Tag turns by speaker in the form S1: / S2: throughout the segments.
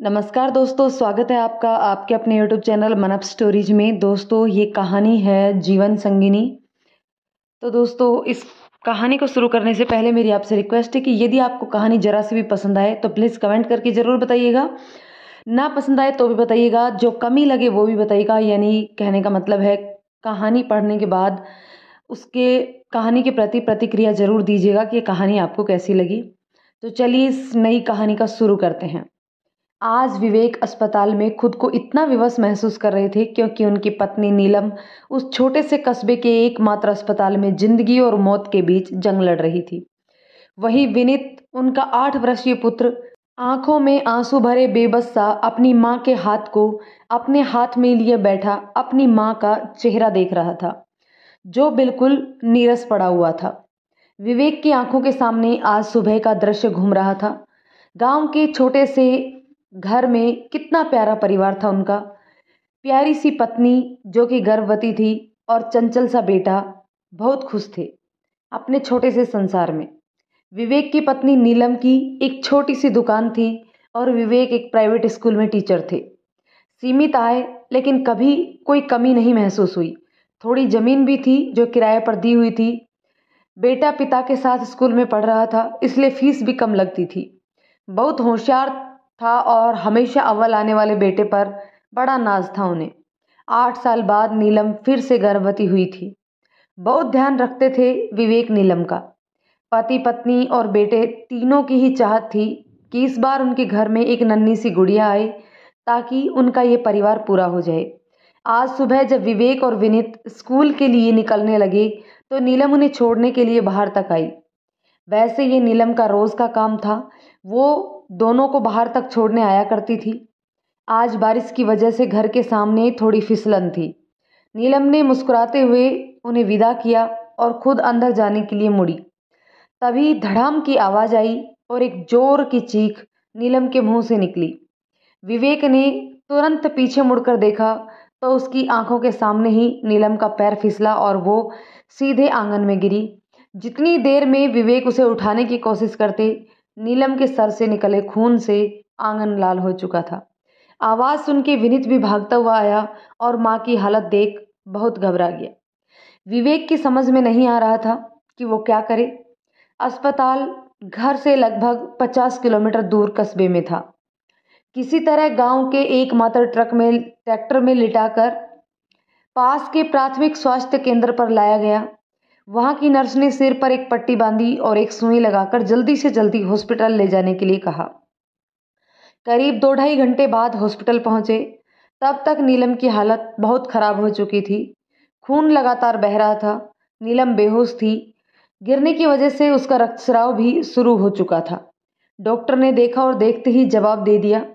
S1: नमस्कार दोस्तों, स्वागत है आपका आपके अपने यूट्यूब चैनल मन अप स्टोरीज में। दोस्तों, ये कहानी है जीवन संगिनी। तो दोस्तों, इस कहानी को शुरू करने से पहले मेरी आपसे रिक्वेस्ट है कि यदि आपको कहानी जरा सी भी पसंद आए तो प्लीज़ कमेंट करके ज़रूर बताइएगा। ना पसंद आए तो भी बताइएगा, जो कमी लगे वो भी बताइएगा। यानी कहने का मतलब है, कहानी पढ़ने के बाद उसके कहानी के प्रति प्रतिक्रिया ज़रूर दीजिएगा कि ये कहानी आपको कैसी लगी। तो चलिए इस नई कहानी का शुरू करते हैं। आज विवेक अस्पताल में खुद को इतना विवश महसूस कर रहे थे क्योंकि उनकी पत्नी नीलम उस छोटे से कस्बे के एकमात्र अस्पताल में जिंदगी और मौत के बीच जंग लड़ रही थी। वही विनीत, उनका 8 वर्षीय पुत्र, आंखों में आंसू भरे बेबस सा अपनी माँ के हाथ को अपने हाथ में लिए बैठा अपनी माँ का चेहरा देख रहा था, जो बिल्कुल नीरस पड़ा हुआ था। विवेक की आंखों के सामने आज सुबह का दृश्य घूम रहा था। गांव के छोटे से घर में कितना प्यारा परिवार था उनका। प्यारी सी पत्नी जो कि गर्भवती थी और चंचल सा बेटा। बहुत खुश थे अपने छोटे से संसार में। विवेक की पत्नी नीलम की एक छोटी सी दुकान थी और विवेक एक प्राइवेट स्कूल में टीचर थे। सीमित आय, लेकिन कभी कोई कमी नहीं महसूस हुई। थोड़ी जमीन भी थी जो किराए पर दी हुई थी। बेटा पिता के साथ स्कूल में पढ़ रहा था, इसलिए फीस भी कम लगती थी। बहुत होशियार था और हमेशा अव्वल आने वाले बेटे पर बड़ा नाज था उन्हें। 8 साल बाद नीलम फिर से गर्भवती हुई थी। बहुत ध्यान रखते थे विवेक नीलम का। पति पत्नी और बेटे तीनों की ही चाहत थी कि इस बार उनके घर में एक नन्ही सी गुड़िया आए ताकि उनका ये परिवार पूरा हो जाए। आज सुबह जब विवेक और विनीत स्कूल के लिए निकलने लगे तो नीलम उन्हें छोड़ने के लिए बाहर तक आई। वैसे ये नीलम का रोज का काम था। वो दोनों को बाहर तक छोड़ने आया करती थी। आज बारिश की वजह से घर के सामने थोड़ी फिसलन थी। नीलम ने मुस्कुराते हुए उन्हें विदा किया और खुद अंदर जाने के लिए मुड़ी। तभी धड़ाम की आवाज आई और एक जोर की चीख नीलम के मुंह से निकली। विवेक ने तुरंत पीछे मुड़कर देखा तो उसकी आंखों के सामने ही नीलम का पैर फिसला और वो सीधे आंगन में गिरी। जितनी देर में विवेक उसे उठाने की कोशिश करते, नीलम के सर से निकले खून से आंगन लाल हो चुका था। आवाज सुन के विनीत भी भागता हुआ आया और माँ की हालत देख बहुत घबरा गया। विवेक की समझ में नहीं आ रहा था कि वो क्या करे। अस्पताल घर से लगभग 50 किलोमीटर दूर कस्बे में था। किसी तरह गांव के एकमात्र ट्रैक्टर में लिटाकर पास के प्राथमिक स्वास्थ्य केंद्र पर लाया गया। वहां की नर्स ने सिर पर एक पट्टी बांधी और एक सुई लगाकर जल्दी से जल्दी हॉस्पिटल ले जाने के लिए कहा। करीब 2-2.5 घंटे बाद हॉस्पिटल पहुंचे। तब तक नीलम की हालत बहुत खराब हो चुकी थी। खून लगातार बह रहा था। नीलम बेहोश थी। गिरने की वजह से उसका रक्तस्राव भी शुरू हो चुका था। डॉक्टर ने देखा और देखते ही जवाब दे दिया,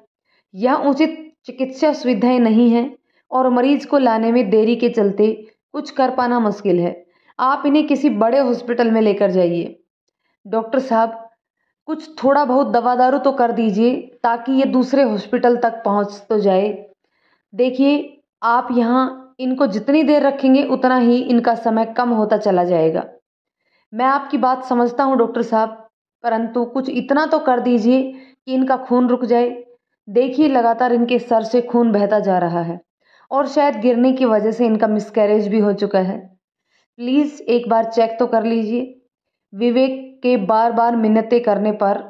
S1: यह उचित चिकित्सा सुविधाएं नहीं है और मरीज को लाने में देरी के चलते कुछ कर पाना मुश्किल है। आप इन्हें किसी बड़े हॉस्पिटल में लेकर जाइए। डॉक्टर साहब, कुछ थोड़ा बहुत दवा दारू तो कर दीजिए ताकि ये दूसरे हॉस्पिटल तक पहुंच तो जाए। देखिए, आप यहाँ इनको जितनी देर रखेंगे उतना ही इनका समय कम होता चला जाएगा। मैं आपकी बात समझता हूँ डॉक्टर साहब, परंतु कुछ इतना तो कर दीजिए कि इनका खून रुक जाए। देखिए, लगातार इनके सर से खून बहता जा रहा है और शायद गिरने की वजह से इनका मिसकैरेज भी हो चुका है। प्लीज़ एक बार चेक तो कर लीजिए। विवेक के बार बार मिन्नतें करने पर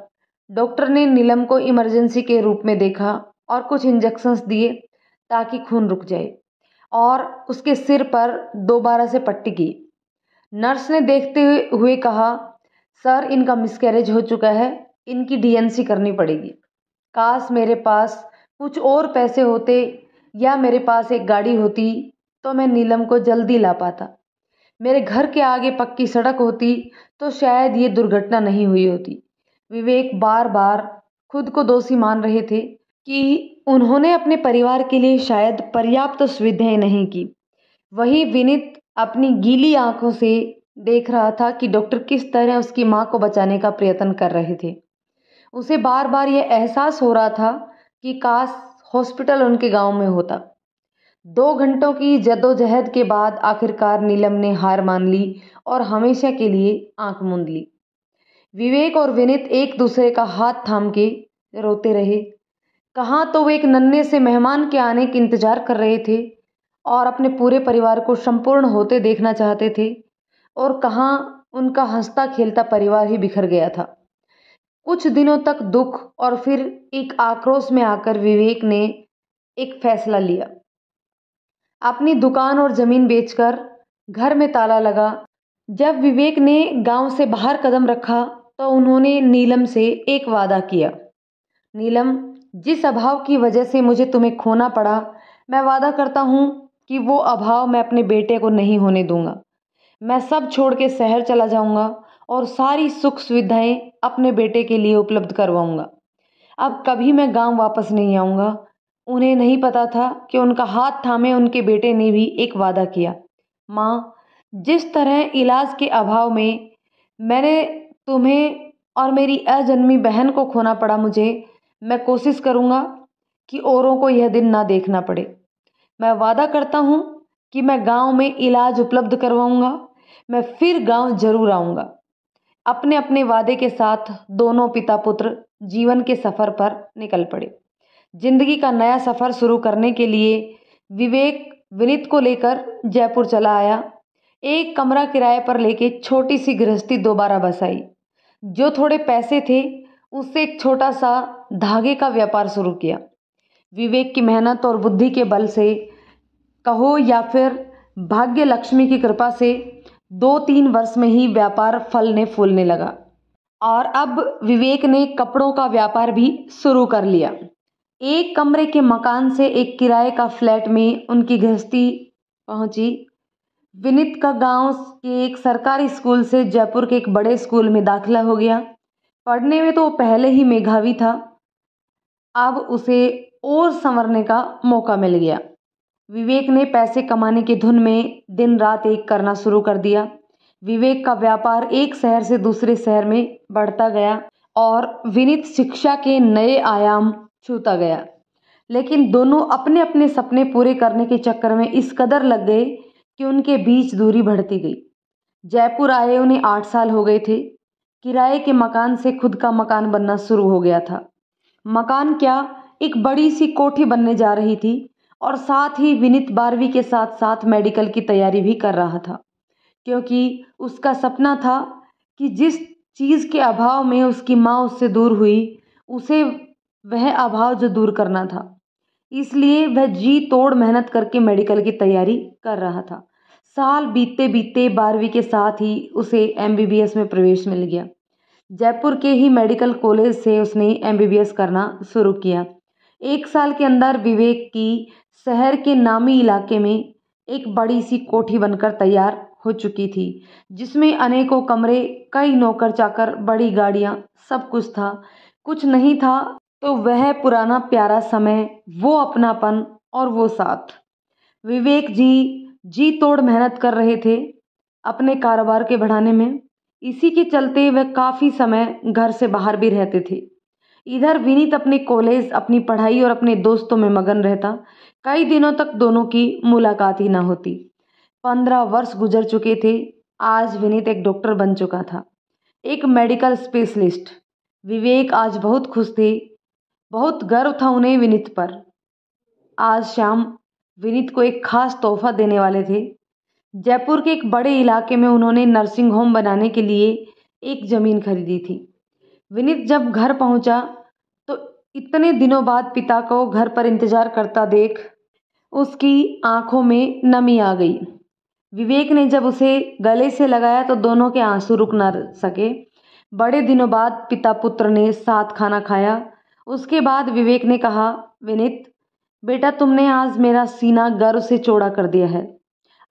S1: डॉक्टर ने नीलम को इमरजेंसी के रूप में देखा और कुछ इंजेक्शंस दिए ताकि खून रुक जाए और उसके सिर पर दोबारा से पट्टी की। नर्स ने देखते हुए कहा, सर, इनका मिसकैरेज हो चुका है, इनकी डीएनसी करनी पड़ेगी। काश मेरे पास कुछ और पैसे होते या मेरे पास एक गाड़ी होती तो मैं नीलम को जल्दी ला पाता। मेरे घर के आगे पक्की सड़क होती तो शायद ये दुर्घटना नहीं हुई होती। विवेक बार बार खुद को दोषी मान रहे थे कि उन्होंने अपने परिवार के लिए शायद पर्याप्त सुविधाएं नहीं की। वही विनीत अपनी गीली आंखों से देख रहा था कि डॉक्टर किस तरह उसकी मां को बचाने का प्रयत्न कर रहे थे। उसे बार बार यह एहसास हो रहा था कि काश हॉस्पिटल उनके गांव में होता। 2 घंटों की जद्दोजहद के बाद आखिरकार नीलम ने हार मान ली और हमेशा के लिए आंख मूंद ली। विवेक और विनीत एक दूसरे का हाथ थाम के रोते रहे। कहाँ तो वो एक नन्हे से मेहमान के आने के इंतजार कर रहे थे और अपने पूरे परिवार को संपूर्ण होते देखना चाहते थे, और कहाँ उनका हंसता खेलता परिवार ही बिखर गया था। कुछ दिनों तक दुख और फिर एक आक्रोश में आकर विवेक ने एक फैसला लिया। अपनी दुकान और जमीन बेचकर घर में ताला लगा। जब विवेक ने गांव से बाहर कदम रखा तो उन्होंने नीलम से एक वादा किया। नीलम, जिस अभाव की वजह से मुझे तुम्हें खोना पड़ा, मैं वादा करता हूँ कि वो अभाव मैं अपने बेटे को नहीं होने दूंगा। मैं सब छोड़ के शहर चला जाऊंगा और सारी सुख सुविधाएं अपने बेटे के लिए उपलब्ध करवाऊंगा। अब कभी मैं गांव वापस नहीं आऊंगा। उन्हें नहीं पता था कि उनका हाथ थामे उनके बेटे ने भी एक वादा किया। माँ, जिस तरह इलाज के अभाव में मैंने तुम्हें और मेरी अजन्मी बहन को खोना पड़ा मुझे, मैं कोशिश करूंगा कि औरों को यह दिन ना देखना पड़े। मैं वादा करता हूँ कि मैं गांव में इलाज उपलब्ध करवाऊंगा। मैं फिर गांव जरूर आऊंगा। अपने अपने वादे के साथ दोनों पिता पुत्र जीवन के सफर पर निकल पड़े। जिंदगी का नया सफर शुरू करने के लिए विवेक विनीत को लेकर जयपुर चला आया। एक कमरा किराए पर लेके छोटी सी गृहस्थी दोबारा बसाई। जो थोड़े पैसे थे उससे एक छोटा सा धागे का व्यापार शुरू किया। विवेक की मेहनत और बुद्धि के बल से कहो या फिर भाग्य लक्ष्मी की कृपा से 2-3 वर्ष में ही व्यापार फलने फूलने लगा और अब विवेक ने कपड़ों का व्यापार भी शुरू कर लिया। एक कमरे के मकान से एक किराए का फ्लैट में उनकी गृहस्थी पहुंची। विनीत का गांव के एक सरकारी स्कूल से जयपुर के एक बड़े स्कूल में दाखिला हो गया। पढ़ने में तो वो पहले ही मेधावी था, अब उसे और संवरने का मौका मिल गया। विवेक ने पैसे कमाने की धुन में दिन रात एक करना शुरू कर दिया। विवेक का व्यापार एक शहर से दूसरे शहर में बढ़ता गया और विनीत शिक्षा के नए आयाम छूता गया। लेकिन दोनों अपने अपने सपने पूरे करने के चक्कर में इस कदर लग गए कि उनके बीच दूरी बढ़ती गई। जयपुर आए उन्हें 8 साल हो गए थे। किराए के मकान से खुद का मकान बनना शुरू हो गया था। मकान क्या, एक बड़ी सी कोठी बनने जा रही थी और साथ ही विनीत 12वीं के साथ साथ मेडिकल की तैयारी भी कर रहा था, क्योंकि उसका सपना था कि जिस चीज़ के अभाव में उसकी माँ उससे दूर हुई, उसे वह अभाव जो दूर करना था। इसलिए वह जी तोड़ मेहनत करके मेडिकल की तैयारी कर रहा था। साल बीतते बीतते 12वीं के साथ ही उसे एमबीबीएस में प्रवेश मिल गया। जयपुर के ही मेडिकल कॉलेज से उसने एमबीबीएस करना शुरू किया। 1 साल के अंदर विवेक की शहर के नामी इलाके में एक बड़ी सी कोठी बनकर तैयार हो चुकी थी, जिसमें अनेकों कमरे, कई नौकर चाकर, बड़ी गाड़ियां, सब कुछ था। कुछ नहीं था तो वह पुराना प्यारा समय, वो अपनापन और वो साथ। विवेक जी तोड़ मेहनत कर रहे थे अपने कारोबार के बढ़ाने में। इसी के चलते वह काफ़ी समय घर से बाहर भी रहते थे। इधर विनीत अपने कॉलेज, अपनी पढ़ाई और अपने दोस्तों में मगन रहता। कई दिनों तक दोनों की मुलाकात ही ना होती। 15 वर्ष गुजर चुके थे। आज विनीत एक डॉक्टर बन चुका था, एक मेडिकल स्पेशलिस्ट। विवेक आज बहुत खुश थे, बहुत गर्व था उन्हें विनीत पर। आज शाम विनीत को एक खास तोहफा देने वाले थे। जयपुर के एक बड़े इलाके में उन्होंने नर्सिंग होम बनाने के लिए एक ज़मीन खरीदी थी। विनीत जब घर पहुंचा तो इतने दिनों बाद पिता को घर पर इंतजार करता देख उसकी आंखों में नमी आ गई। विवेक ने जब उसे गले से लगाया तो दोनों के आंसू रुक ना सके। बड़े दिनों बाद पिता पुत्र ने साथ खाना खाया। उसके बाद विवेक ने कहा, विनीत बेटा, तुमने आज मेरा सीना गर्व से चौड़ा कर दिया है।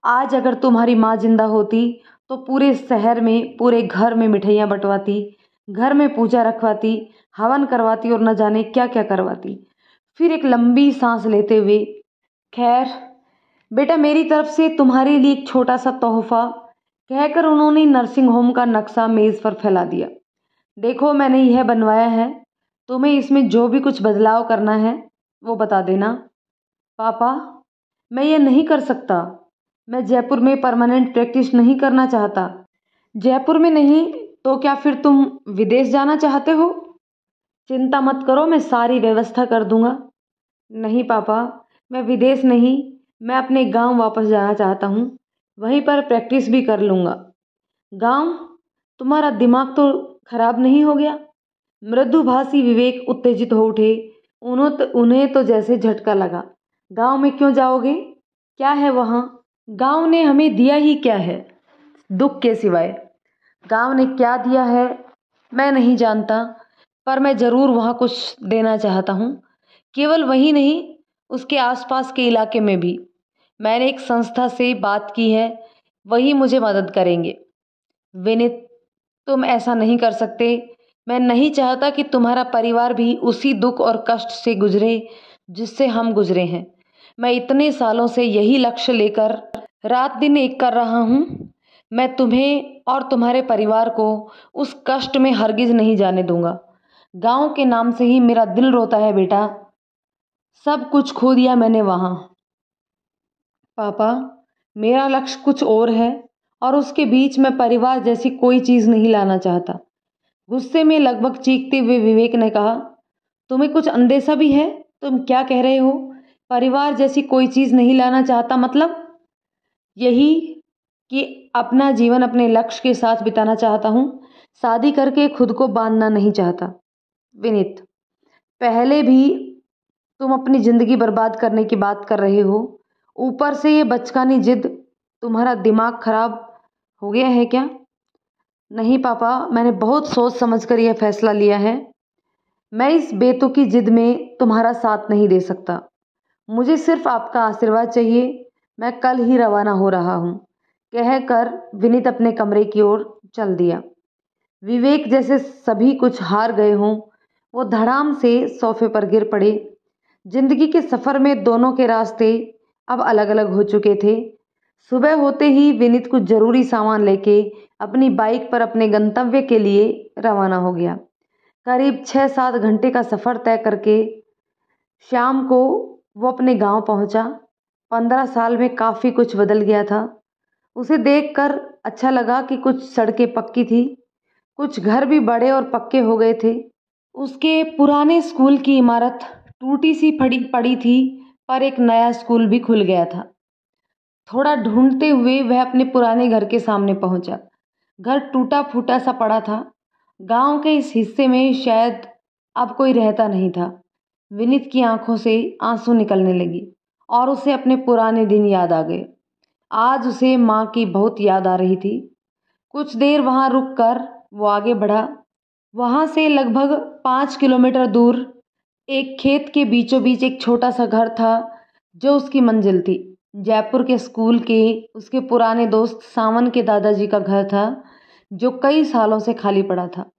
S1: आज अगर तुम्हारी माँ जिंदा होती तो पूरे शहर में, पूरे घर में मिठाइयाँ बंटवाती, घर में पूजा रखवाती, हवन करवाती और न जाने क्या क्या करवाती। फिर एक लंबी सांस लेते हुए, खैर बेटा, मेरी तरफ से तुम्हारे लिए एक छोटा सा तोहफा, कहकर उन्होंने नर्सिंग होम का नक्शा मेज पर फैला दिया। देखो, मैंने यह बनवाया है, तुम्हें इसमें जो भी कुछ बदलाव करना है वो बता देना। पापा, मैं ये नहीं कर सकता। मैं जयपुर में परमानेंट प्रैक्टिस नहीं करना चाहता। जयपुर में नहीं तो क्या फिर तुम विदेश जाना चाहते हो? चिंता मत करो, मैं सारी व्यवस्था कर दूंगा। नहीं पापा, मैं विदेश नहीं, मैं अपने गांव वापस जाना चाहता हूँ। वहीं पर प्रैक्टिस भी कर लूँगा। गांव? तुम्हारा दिमाग तो खराब नहीं हो गया? मृदुभाषी विवेक उत्तेजित हो उठे। उन्हें तो जैसे झटका लगा। गांव में क्यों जाओगे? क्या है वहाँ? गांव ने हमें दिया ही क्या है, दुख के सिवाय? गांव ने क्या दिया है मैं नहीं जानता, पर मैं ज़रूर वहाँ कुछ देना चाहता हूँ। केवल वही नहीं, उसके आसपास के इलाके में भी। मैंने एक संस्था से बात की है, वही मुझे मदद करेंगे। विनित, तुम ऐसा नहीं कर सकते। मैं नहीं चाहता कि तुम्हारा परिवार भी उसी दुख और कष्ट से गुजरे जिससे हम गुजरे हैं। मैं इतने सालों से यही लक्ष्य लेकर रात दिन एक कर रहा हूँ। मैं तुम्हें और तुम्हारे परिवार को उस कष्ट में हरगिज नहीं जाने दूंगा। गांव के नाम से ही मेरा दिल रोता है बेटा। सब कुछ खो दिया मैंने वहाँ। पापा, मेरा लक्ष्य कुछ और है और उसके बीच में परिवार जैसी कोई चीज़ नहीं लाना चाहता। गुस्से में लगभग चीखते हुए विवेक ने कहा, तुम्हें कुछ अंदेशा भी है? तुम क्या कह रहे हो? परिवार जैसी कोई चीज़ नहीं लाना चाहता मतलब? यही कि अपना जीवन अपने लक्ष्य के साथ बिताना चाहता हूँ, शादी करके खुद को बांधना नहीं चाहता। विनीत, पहले भी तुम अपनी ज़िंदगी बर्बाद करने की बात कर रहे हो, ऊपर से ये बचकानी जिद। तुम्हारा दिमाग खराब हो गया है क्या? नहीं पापा, मैंने बहुत सोच समझ कर यह फैसला लिया है। मैं इस बेतुकी जिद में तुम्हारा साथ नहीं दे सकता। मुझे सिर्फ आपका आशीर्वाद चाहिए। मैं कल ही रवाना हो रहा हूँ। कहकर विनीत अपने कमरे की ओर चल दिया। विवेक जैसे सभी कुछ हार गए हों, वो धड़ाम से सोफे पर गिर पड़े। जिंदगी के सफ़र में दोनों के रास्ते अब अलग अलग हो चुके थे। सुबह होते ही विनीत कुछ ज़रूरी सामान लेके अपनी बाइक पर अपने गंतव्य के लिए रवाना हो गया। करीब 6-7 घंटे का सफ़र तय करके शाम को वो अपने गांव पहुंचा। 15 साल में काफ़ी कुछ बदल गया था। उसे देखकर अच्छा लगा कि कुछ सड़कें पक्की थी, कुछ घर भी बड़े और पक्के हो गए थे। उसके पुराने स्कूल की इमारत टूटी सी पड़ी पड़ी थी, पर एक नया स्कूल भी खुल गया था। थोड़ा ढूंढते हुए वह अपने पुराने घर के सामने पहुंचा। घर टूटा फूटा सा पड़ा था। गांव के इस हिस्से में शायद अब कोई रहता नहीं था। विनीत की आंखों से आंसू निकलने लगी और उसे अपने पुराने दिन याद आ गए। आज उसे माँ की बहुत याद आ रही थी। कुछ देर वहाँ रुककर वो आगे बढ़ा। वहाँ से लगभग 5 किलोमीटर दूर एक खेत के बीचों बीच एक छोटा सा घर था जो उसकी मंजिल थी। जयपुर के स्कूल के उसके पुराने दोस्त सावन के दादाजी का घर था जो कई सालों से खाली पड़ा था।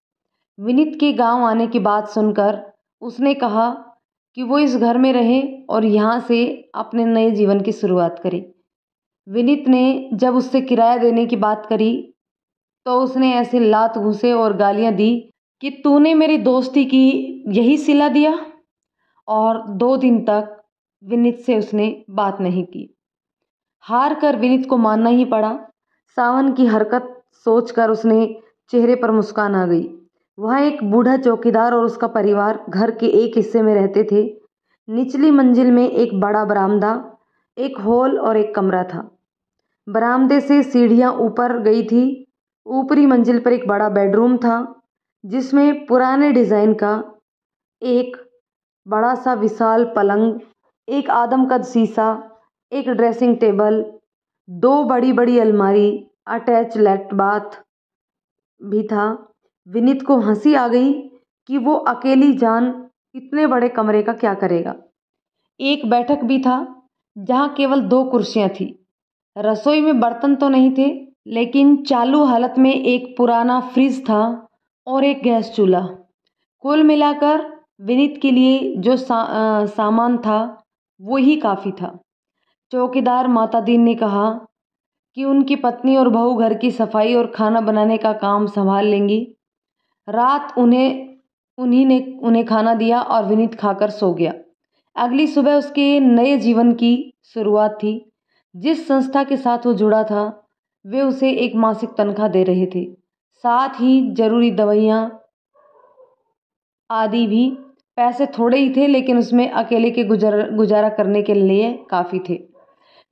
S1: विनीत के गांव आने की बात सुनकर उसने कहा कि वो इस घर में रहे और यहाँ से अपने नए जीवन की शुरुआत करे। विनीत ने जब उससे किराया देने की बात करी तो उसने ऐसे लात घूंसे और गालियां दी कि तूने मेरी दोस्ती की यही सिला दिया। और 2 दिन तक विनीत से उसने बात नहीं की। हार कर विनीत को मानना ही पड़ा। सावन की हरकत सोचकर उसने चेहरे पर मुस्कान आ गई। वहाँ एक बूढ़ा चौकीदार और उसका परिवार घर के एक हिस्से में रहते थे। निचली मंजिल में एक बड़ा बरामदा, एक हॉल और एक कमरा था। बरामदे से सीढ़ियाँ ऊपर गई थी। ऊपरी मंजिल पर एक बड़ा बेडरूम था जिसमें पुराने डिज़ाइन का एक बड़ा सा विशाल पलंग, एक आदमकद शीशा, एक ड्रेसिंग टेबल, 2 बड़ी बड़ी अलमारी, अटैच लेट बाथ भी था। विनीत को हंसी आ गई कि वो अकेली जान इतने बड़े कमरे का क्या करेगा। एक बैठक भी था जहाँ केवल 2 कुर्सियाँ थी। रसोई में बर्तन तो नहीं थे, लेकिन चालू हालत में एक पुराना फ्रिज था और एक गैस चूल्हा। कुल मिलाकर विनीत के लिए जो सामान था वो ही काफ़ी था। चौकीदार मातादीन ने कहा कि उनकी पत्नी और बहू घर की सफाई और खाना बनाने का काम संभाल लेंगी। रात उन्हीं ने उन्हें खाना दिया और विनीत खाकर सो गया। अगली सुबह उसके नए जीवन की शुरुआत थी। जिस संस्था के साथ वो जुड़ा था वे उसे एक मासिक तनख्वाह दे रहे थे, साथ ही जरूरी दवाइयाँ आदि भी। पैसे थोड़े ही थे लेकिन उसमें अकेले के गुजारा करने के लिए काफ़ी थे।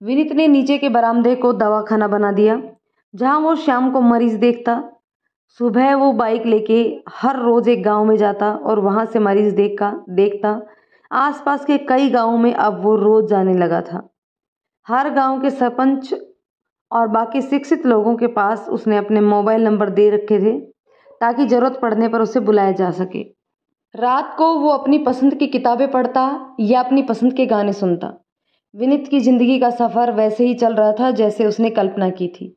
S1: विनीत ने नीचे के बरामदे को दवाखाना बना दिया जहां वो शाम को मरीज देखता। सुबह वो बाइक लेके हर रोज एक गांव में जाता और वहां से मरीज देखता। आसपास के कई गांवों में अब वो रोज जाने लगा था। हर गांव के सरपंच और बाकी शिक्षित लोगों के पास उसने अपने मोबाइल नंबर दे रखे थे ताकि जरूरत पड़ने पर उसे बुलाया जा सके। रात को वो अपनी पसंद की किताबें पढ़ता या अपनी पसंद के गाने सुनता। विनीत की जिंदगी का सफर वैसे ही चल रहा था जैसे उसने कल्पना की थी।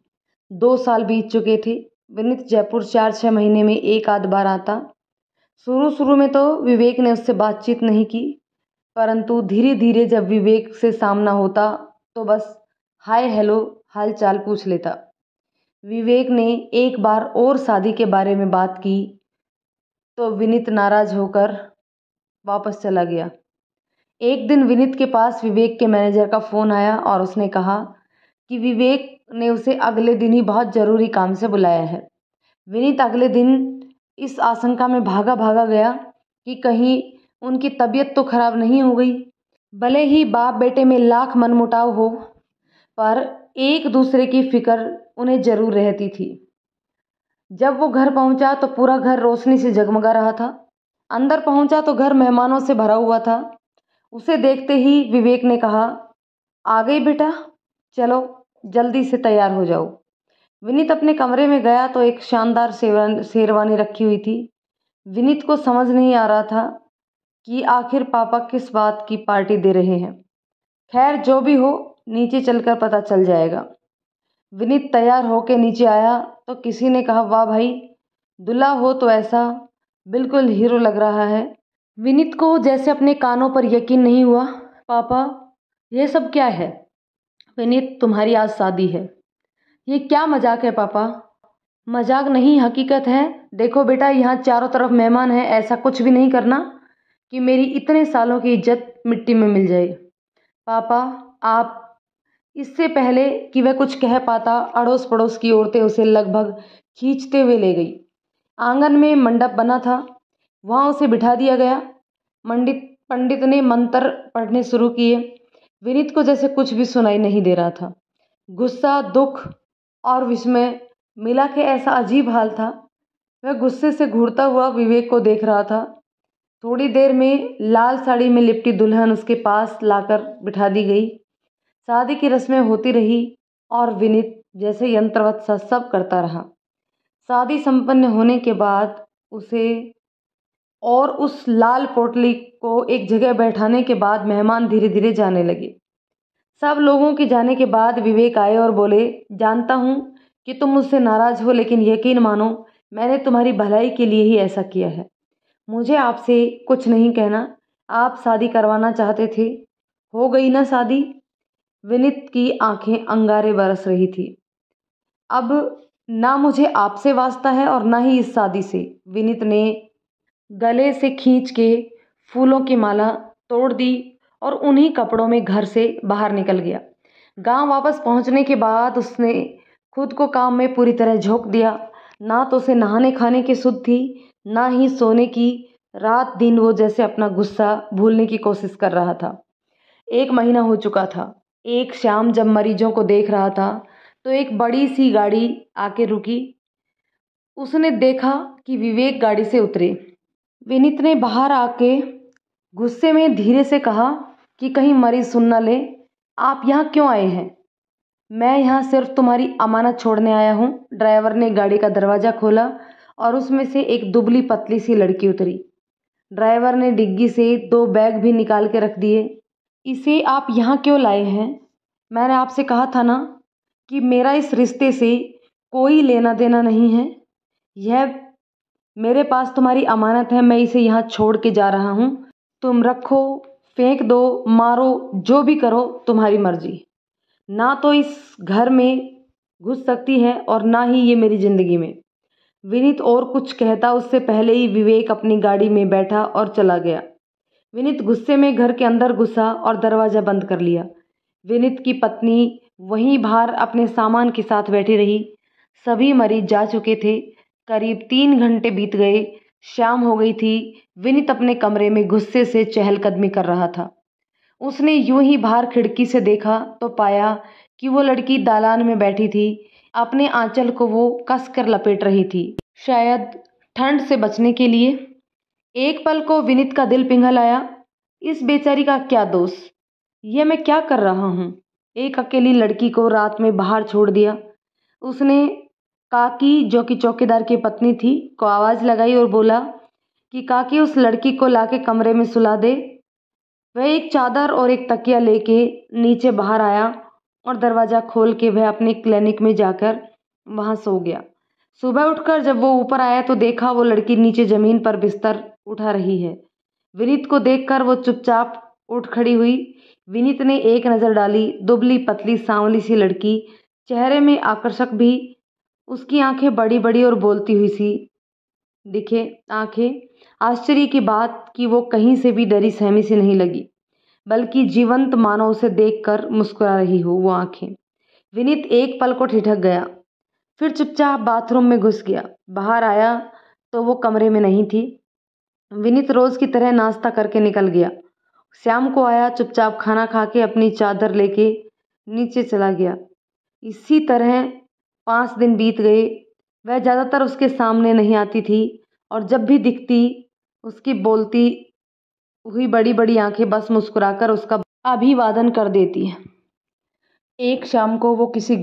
S1: 2 साल बीत चुके थे। विनीत जयपुर 4-6 महीने में एक आध बार आता। शुरू शुरू में तो विवेक ने उससे बातचीत नहीं की, परंतु धीरे धीरे जब विवेक से सामना होता तो बस हाय हेलो हाल चाल पूछ लेता। विवेक ने एक बार और शादी के बारे में बात की तो विनीत नाराज होकर वापस चला गया। एक दिन विनीत के पास विवेक के मैनेजर का फ़ोन आया और उसने कहा कि विवेक ने उसे अगले दिन ही बहुत ज़रूरी काम से बुलाया है। विनीत अगले दिन इस आशंका में भागा भागा गया कि कहीं उनकी तबीयत तो खराब नहीं हो गई। भले ही बाप बेटे में लाख मनमुटाव हो, पर एक दूसरे की फिक्र उन्हें जरूर रहती थी। जब वो घर पहुंचा तो पूरा घर रोशनी से जगमगा रहा था। अंदर पहुंचा तो घर मेहमानों से भरा हुआ था। उसे देखते ही विवेक ने कहा, आ गई बेटा, चलो जल्दी से तैयार हो जाओ। विनीत अपने कमरे में गया तो एक शानदार शेरवानी रखी हुई थी। विनीत को समझ नहीं आ रहा था कि आखिर पापा किस बात की पार्टी दे रहे हैं। खैर जो भी हो, नीचे चलकर पता चल जाएगा। विनीत तैयार होके नीचे आया तो किसी ने कहा, वाह भाई, दूल्हा हो तो ऐसा बिल्कुल हीरो लग रहा है। विनीत को जैसे अपने कानों पर यकीन नहीं हुआ। पापा, यह सब क्या है? विनीत, तुम्हारी आज शादी है। ये क्या मजाक है पापा? मजाक नहीं, हकीकत है। देखो बेटा, यहाँ चारों तरफ मेहमान हैं, ऐसा कुछ भी नहीं करना कि मेरी इतने सालों की इज्जत मिट्टी में मिल जाए। पापा, आप। इससे पहले कि वह कुछ कह पाता, अड़ोस पड़ोस की औरतें उसे लगभग खींचते हुए ले गई। आंगन में मंडप बना था, वहां उसे बिठा दिया गया। पंडित ने मंत्र पढ़ने शुरू किए। विनीत को जैसे कुछ भी सुनाई नहीं दे रहा था। गुस्सा, दुख और विस्मय मिला के ऐसा अजीब हाल था। वह गुस्से से घूरता हुआ विवेक को देख रहा था। थोड़ी देर में लाल साड़ी में लिपटी दुल्हन उसके पास लाकर बिठा दी गई। शादी की रस्में होती रही और विनीत जैसे यंत्रवत सा सब करता रहा। शादी संपन्न होने के बाद उसे और उस लाल पोटली को एक जगह बैठाने के बाद मेहमान धीरे धीरे जाने लगे। सब लोगों के जाने के बाद विवेक आए और बोले, जानता हूँ कि तुम मुझसे नाराज हो, लेकिन यकीन मानो मैंने तुम्हारी भलाई के लिए ही ऐसा किया है। मुझे आपसे कुछ नहीं कहना। आप शादी करवाना चाहते थे, हो गई ना शादी। विनीत की आंखें अंगारे बरस रही थी। अब ना मुझे आपसे वास्ता है और ना ही इस शादी से। विनीत ने गले से खींच के फूलों की माला तोड़ दी और उन्हीं कपड़ों में घर से बाहर निकल गया। गांव वापस पहुंचने के बाद उसने खुद को काम में पूरी तरह झोंक दिया। ना तो उसे नहाने खाने की सुध थी, ना ही सोने की। रात दिन वो जैसे अपना गुस्सा भूलने की कोशिश कर रहा था। 1 महीना हो चुका था। एक शाम जब मरीजों को देख रहा था तो एक बड़ी सी गाड़ी आके रुकी। उसने देखा कि विवेक गाड़ी से उतरे। विनीत ने बाहर आके गुस्से में धीरे से कहा कि कहीं मरीज सुन ना ले, आप यहाँ क्यों आए हैं? मैं यहाँ सिर्फ तुम्हारी अमानत छोड़ने आया हूँ। ड्राइवर ने गाड़ी का दरवाज़ा खोला और उसमें से एक दुबली पतली सी लड़की उतरी। ड्राइवर ने डिग्गी से 2 बैग भी निकाल के रख दिए। इसे आप यहाँ क्यों लाए हैं? मैंने आपसे कहा था ना कि मेरा इस रिश्ते से कोई लेना देना नहीं है। यह मेरे पास तुम्हारी अमानत है, मैं इसे यहाँ छोड़ के जा रहा हूँ। तुम रखो, फेंक दो, मारो, जो भी करो तुम्हारी मर्जी। ना तो इस घर में घुस सकती है और ना ही ये मेरी जिंदगी में। विनीत और कुछ कहता उससे पहले ही विवेक अपनी गाड़ी में बैठा और चला गया। विनीत गुस्से में घर के अंदर घुसा और दरवाज़ा बंद कर लिया। विनीत की पत्नी वहीं बाहर अपने सामान के साथ बैठी रही। सभी मरीज जा चुके थे। करीब 3 घंटे बीत गए शाम हो गई थी। विनीत अपने कमरे में गुस्से से चहलकदमी कर रहा था। उसने यूं ही बाहर खिड़की से देखा तो पाया कि वो लड़की दालान में बैठी थी। अपने आंचल को वो कसकर लपेट रही थी, शायद ठंड से बचने के लिए। एक पल को विनीत का दिल पिघल आया। इस बेचारी का क्या दोष? ये मैं क्या कर रहा हूँ? एक अकेली लड़की को रात में बाहर छोड़ दिया। उसने काकी, जो कि चौकीदार की पत्नी थी, को आवाज़ लगाई और बोला कि काकी उस लड़की को लाके कमरे में सुला दे। वह एक चादर और एक तकिया लेके नीचे बाहर आया और दरवाज़ा खोल के वह अपने क्लिनिक में जाकर वहाँ सो गया। सुबह उठकर जब वो ऊपर आया तो देखा वो लड़की नीचे ज़मीन पर बिस्तर उठा रही है। विनीत को देखकर वो चुपचाप उठ खड़ी हुई। विनीत ने एक नज़र डाली। दुबली पतली सांवली सी लड़की, चेहरे में आकर्षक भी। उसकी आंखें बड़ी बड़ी और बोलती हुई सी दिखे आंखें। आश्चर्य की बात कि वो कहीं से भी डरी सहमी सी नहीं लगी, बल्कि जीवंत, मानो उसे देखकर मुस्कुरा रही हो वो आंखें। विनीत एक पल को ठिठक गया, फिर चुपचाप बाथरूम में घुस गया। बाहर आया तो वो कमरे में नहीं थी। विनीत रोज की तरह नाश्ता करके निकल गया। शाम को आया, चुपचाप खाना खा के अपनी चादर लेके नीचे चला गया। इसी तरह 5 दिन बीत गए। वह ज़्यादातर उसके सामने नहीं आती थी और जब भी दिखती उसकी बोलती हुई बड़ी बड़ी आंखें बस मुस्कुराकर उसका अभिवादन कर देती है। एक शाम को वो किसी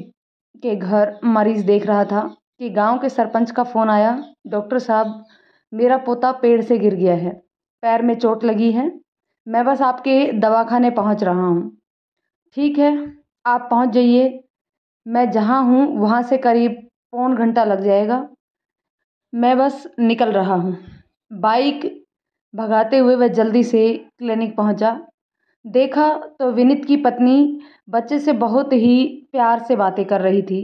S1: के घर मरीज देख रहा था कि गांव के सरपंच का फ़ोन आया। डॉक्टर साहब, मेरा पोता पेड़ से गिर गया है, पैर में चोट लगी है, मैं बस आपके दवाखाने पहुंच रहा हूं। ठीक है, आप पहुंच जाइए, मैं जहां हूं वहां से करीब पौन घंटा लग जाएगा, मैं बस निकल रहा हूं। बाइक भगाते हुए वह जल्दी से क्लिनिक पहुंचा। देखा तो विनीत की पत्नी बच्चे से बहुत ही प्यार से बातें कर रही थी।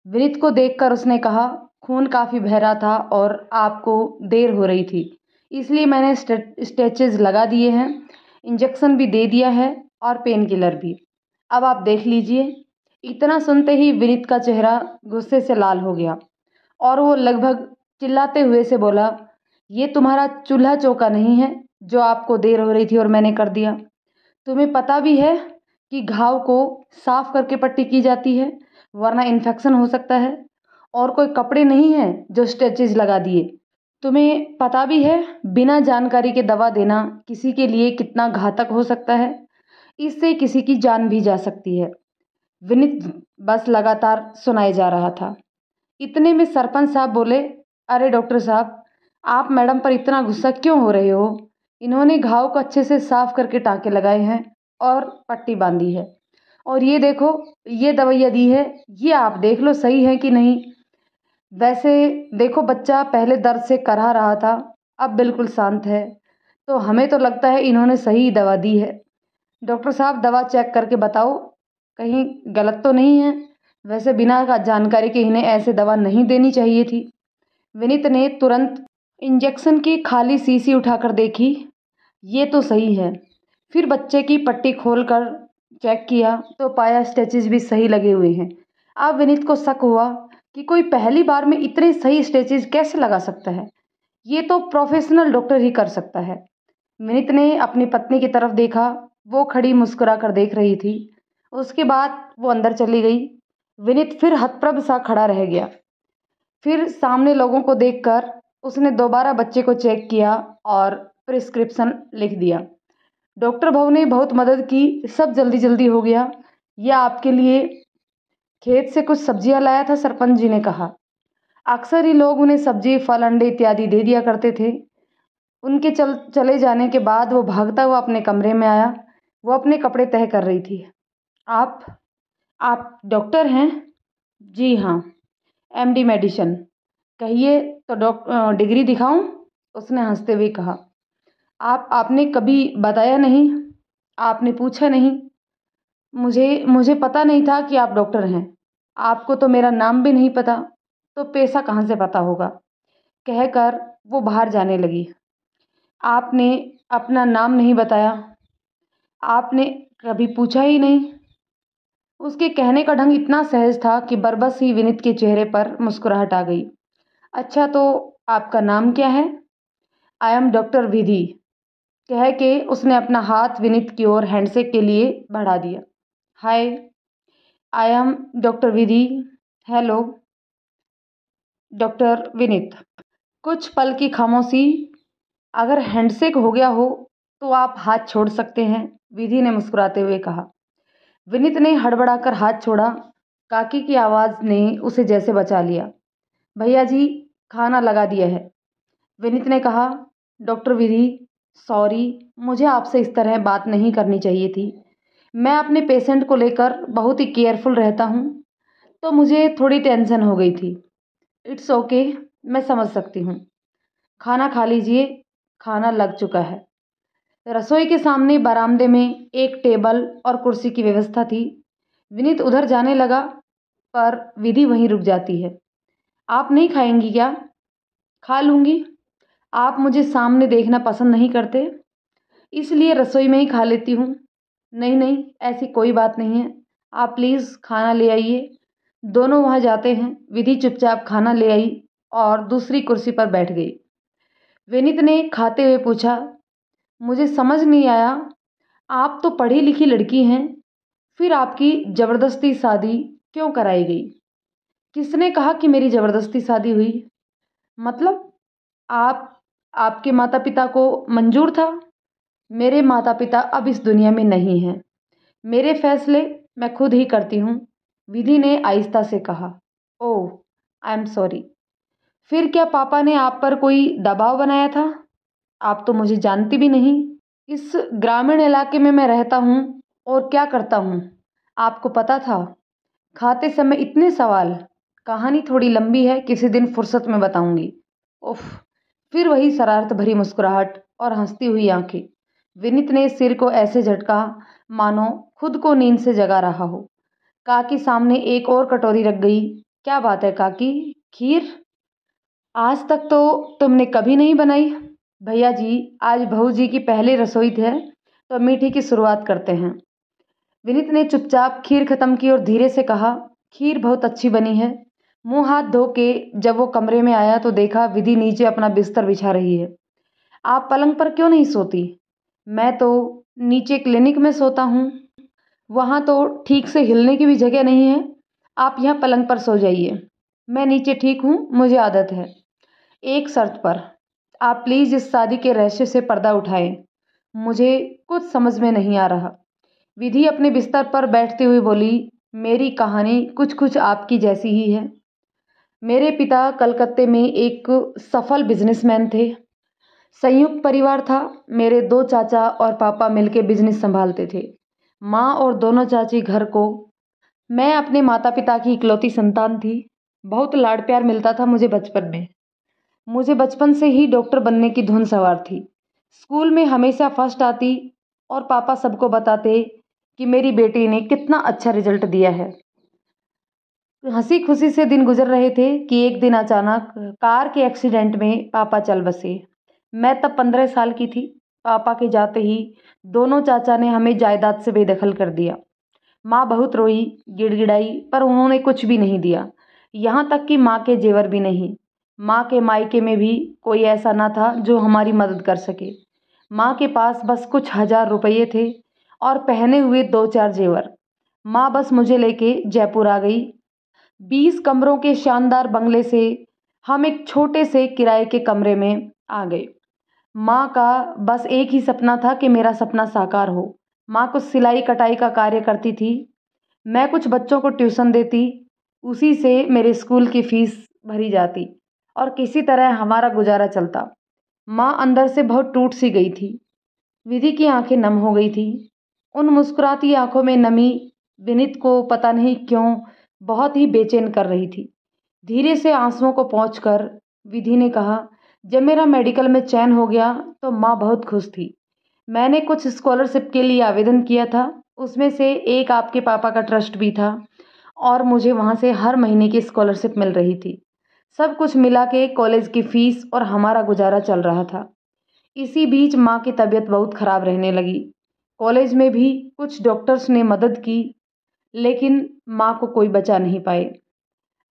S1: विनीत को देखकर उसने कहा, खून काफ़ी बह रहा था और आपको देर हो रही थी, इसलिए मैंने स्टेचेस लगा दिए हैं, इंजेक्शन भी दे दिया है और पेन किलर भी। अब आप देख लीजिए। इतना सुनते ही विनीत का चेहरा गुस्से से लाल हो गया और वो लगभग चिल्लाते हुए से बोला, ये तुम्हारा चूल्हा चौका नहीं है जो आपको देर हो रही थी और मैंने कर दिया। तुम्हें पता भी है कि घाव को साफ करके पट्टी की जाती है, वरना इन्फेक्शन हो सकता है। और कोई कपड़े नहीं हैं जो स्टिचेस लगा दिए। तुम्हें पता भी है बिना जानकारी के दवा देना किसी के लिए कितना घातक हो सकता है, इससे किसी की जान भी जा सकती है। विनीत बस लगातार सुनाए जा रहा था। इतने में सरपंच साहब बोले, अरे डॉक्टर साहब, आप मैडम पर इतना गुस्सा क्यों हो रहे हो? इन्होंने घाव को अच्छे से साफ करके टाँके लगाए हैं और पट्टी बांधी है, और ये देखो, ये दवाइयाँ दी है, ये आप देख लो सही है कि नहीं। वैसे देखो, बच्चा पहले दर्द से करहा रहा था, अब बिल्कुल शांत है, तो हमें तो लगता है इन्होंने सही दवा दी है। डॉक्टर साहब, दवा चेक करके बताओ कहीं गलत तो नहीं है। वैसे बिना जानकारी के इन्हें ऐसे दवा नहीं देनी चाहिए थी। विनीत ने तुरंत इंजेक्शन की खाली शीशी उठाकर देखी, ये तो सही है। फिर बच्चे की पट्टी खोलकर चेक किया तो पाया स्टिचेस भी सही लगे हुए हैं। अब विनीत को शक हुआ कि कोई पहली बार में इतने सही स्टिचेस कैसे लगा सकता है। ये तो प्रोफेशनल डॉक्टर ही कर सकता है। विनीत ने अपनी पत्नी की तरफ देखा, वो खड़ी मुस्कुरा कर देख रही थी। उसके बाद वो अंदर चली गई। विनीत फिर हतप्रभ सा खड़ा रह गया। फिर सामने लोगों को देखकर उसने दोबारा बच्चे को चेक किया और प्रिस्क्रिप्शन लिख दिया। डॉक्टर भाऊ ने बहुत मदद की, सब जल्दी जल्दी हो गया। यह आपके लिए खेत से कुछ सब्जियां लाया था, सरपंच जी ने कहा। अक्सर ही लोग उन्हें सब्जी, फल, अंडे इत्यादि दे दिया करते थे। उनके चले जाने के बाद वो भागता हुआ अपने कमरे में आया। वो अपने कपड़े तह कर रही थी। आप आप डॉक्टर हैं? जी हाँ, एमडी मेडिसिन। कहिए तो डिग्री दिखाऊं? उसने हंसते हुए कहा। आपने कभी बताया नहीं, आपने पूछा नहीं। मुझे मुझे पता नहीं था कि आप डॉक्टर हैं। आपको तो मेरा नाम भी नहीं पता, तो पेशा कहाँ से पता होगा? कहकर वो बाहर जाने लगी। आपने अपना नाम नहीं बताया, आपने कभी पूछा ही नहीं। उसके कहने का ढंग इतना सहज था कि बरबस ही विनीत के चेहरे पर मुस्कुराहट आ गई। अच्छा, तो आपका नाम क्या है? आई एम डॉक्टर विधि कह के उसने अपना हाथ विनीत की ओर हैंडशेक के लिए बढ़ा दिया। Hi, I am doctor Vidhi. Hello doctor Vineet. कुछ पल की खामोशी। अगर हैंडशेक हो गया हो तो आप हाथ छोड़ सकते हैं, विधि ने मुस्कुराते हुए कहा। विनीत ने हड़बड़ाकर हाथ छोड़ा। काकी की आवाज़ ने उसे जैसे बचा लिया। भैया जी, खाना लगा दिया है, विनीत ने कहा। डॉक्टर विधि, सॉरी, मुझे आपसे इस तरह बात नहीं करनी चाहिए थी। मैं अपने पेशेंट को लेकर बहुत ही केयरफुल रहता हूँ, तो मुझे थोड़ी टेंशन हो गई थी। इट्स ओके, मैं समझ सकती हूँ। खाना खा लीजिए, खाना लग चुका है। रसोई के सामने बरामदे में एक टेबल और कुर्सी की व्यवस्था थी। विनीत उधर जाने लगा, पर विधि वहीं रुक जाती है। आप नहीं खाएंगी क्या? खा लूँगी। आप मुझे सामने देखना पसंद नहीं करते, इसलिए रसोई में ही खा लेती हूँ। नहीं नहीं, ऐसी कोई बात नहीं है, आप प्लीज़ खाना ले आइए। दोनों वहाँ जाते हैं। विधि चुपचाप खाना ले आई और दूसरी कुर्सी पर बैठ गई। विनीत ने खाते हुए पूछा, मुझे समझ नहीं आया, आप तो पढ़ी लिखी लड़की हैं, फिर आपकी ज़बरदस्ती शादी क्यों कराई गई? किसने कहा कि मेरी ज़बरदस्ती शादी हुई? मतलब आप आपके माता पिता को मंजूर था? मेरे माता पिता अब इस दुनिया में नहीं हैं। मेरे फैसले मैं खुद ही करती हूँ, विधि ने आहिस्ता से कहा। ओह, आई एम सॉरी। फिर क्या पापा ने आप पर कोई दबाव बनाया था? आप तो मुझे जानती भी नहीं। इस ग्रामीण इलाके में मैं रहता हूँ और क्या करता हूँ, आपको पता था? खाते समय इतने सवाल। कहानी थोड़ी लंबी है, किसी दिन फुर्सत में बताऊंगी। उफ। फिर वही शरारत भरी मुस्कुराहट और हंसती हुई आंखें। विनीत ने सिर को ऐसे झटका मानो खुद को नींद से जगा रहा हो। काकी सामने एक और कटोरी रख गई। क्या बात है काकी, खीर? आज तक तो तुमने कभी नहीं बनाई। भैया जी, आज बहू जी की पहली रसोई है, तो मीठी की शुरुआत करते हैं। विनीत ने चुपचाप खीर खत्म की और धीरे से कहा, खीर बहुत अच्छी बनी है। मुंह हाथ धो के जब वो कमरे में आया तो देखा विधि नीचे अपना बिस्तर बिछा रही है। आप पलंग पर क्यों नहीं सोती? मैं तो नीचे क्लिनिक में सोता हूँ, वहाँ तो ठीक से हिलने की भी जगह नहीं है। आप यहाँ पलंग पर सो जाइए। मैं नीचे ठीक हूँ, मुझे आदत है। एक शर्त पर, आप प्लीज़ इस शादी के रहस्य से पर्दा उठाएं। मुझे कुछ समझ में नहीं आ रहा। विधि अपने बिस्तर पर बैठते हुए बोली, मेरी कहानी कुछ कुछ आपकी जैसी ही है। मेरे पिता कलकत्ते में एक सफल बिजनेसमैन थे। संयुक्त परिवार था। मेरे दो चाचा और पापा मिलकर बिजनेस संभालते थे। माँ और दोनों चाची घर को। मैं अपने माता पिता की इकलौती संतान थी। बहुत लाड़ प्यार मिलता था मुझे बचपन में। मुझे बचपन से ही डॉक्टर बनने की धुन सवार थी। स्कूल में हमेशा फर्स्ट आती और पापा सबको बताते कि मेरी बेटी ने कितना अच्छा रिजल्ट दिया है। हंसी खुशी से दिन गुजर रहे थे कि एक दिन अचानक कार के एक्सीडेंट में पापा चल बसे। मैं तब 15 साल की थी। पापा के जाते ही दोनों चाचा ने हमें जायदाद से बेदखल कर दिया। माँ बहुत रोई, गिड़गिड़ाई, पर उन्होंने कुछ भी नहीं दिया। यहाँ तक कि माँ के जेवर भी नहीं। माँ के मायके में भी कोई ऐसा ना था जो हमारी मदद कर सके। माँ के पास बस कुछ 1000 रुपये थे और पहने हुए 2-4 जेवर। माँ बस मुझे लेके जयपुर आ गई। 20 कमरों के शानदार बंगले से हम एक छोटे से किराए के कमरे में आ गए। माँ का बस एक ही सपना था कि मेरा सपना साकार हो। माँ कुछ सिलाई कटाई का कार्य करती थी, मैं कुछ बच्चों को ट्यूशन देती, उसी से मेरे स्कूल की फीस भरी जाती और किसी तरह हमारा गुजारा चलता। माँ अंदर से बहुत टूट सी गई थी। विधि की आंखें नम हो गई थी। उन मुस्कुराती आंखों में नमी विनीत को पता नहीं क्यों बहुत ही बेचैन कर रही थी। धीरे से आंसुओं को पोंछकर विधि ने कहा, जब मेरा मेडिकल में चयन हो गया तो माँ बहुत खुश थी। मैंने कुछ स्कॉलरशिप के लिए आवेदन किया था, उसमें से एक आपके पापा का ट्रस्ट भी था और मुझे वहाँ से हर महीने की स्कॉलरशिप मिल रही थी। सब कुछ मिला के कॉलेज की फ़ीस और हमारा गुजारा चल रहा था। इसी बीच माँ की तबीयत बहुत ख़राब रहने लगी। कॉलेज में भी कुछ डॉक्टर्स ने मदद की, लेकिन माँ को कोई बचा नहीं पाए।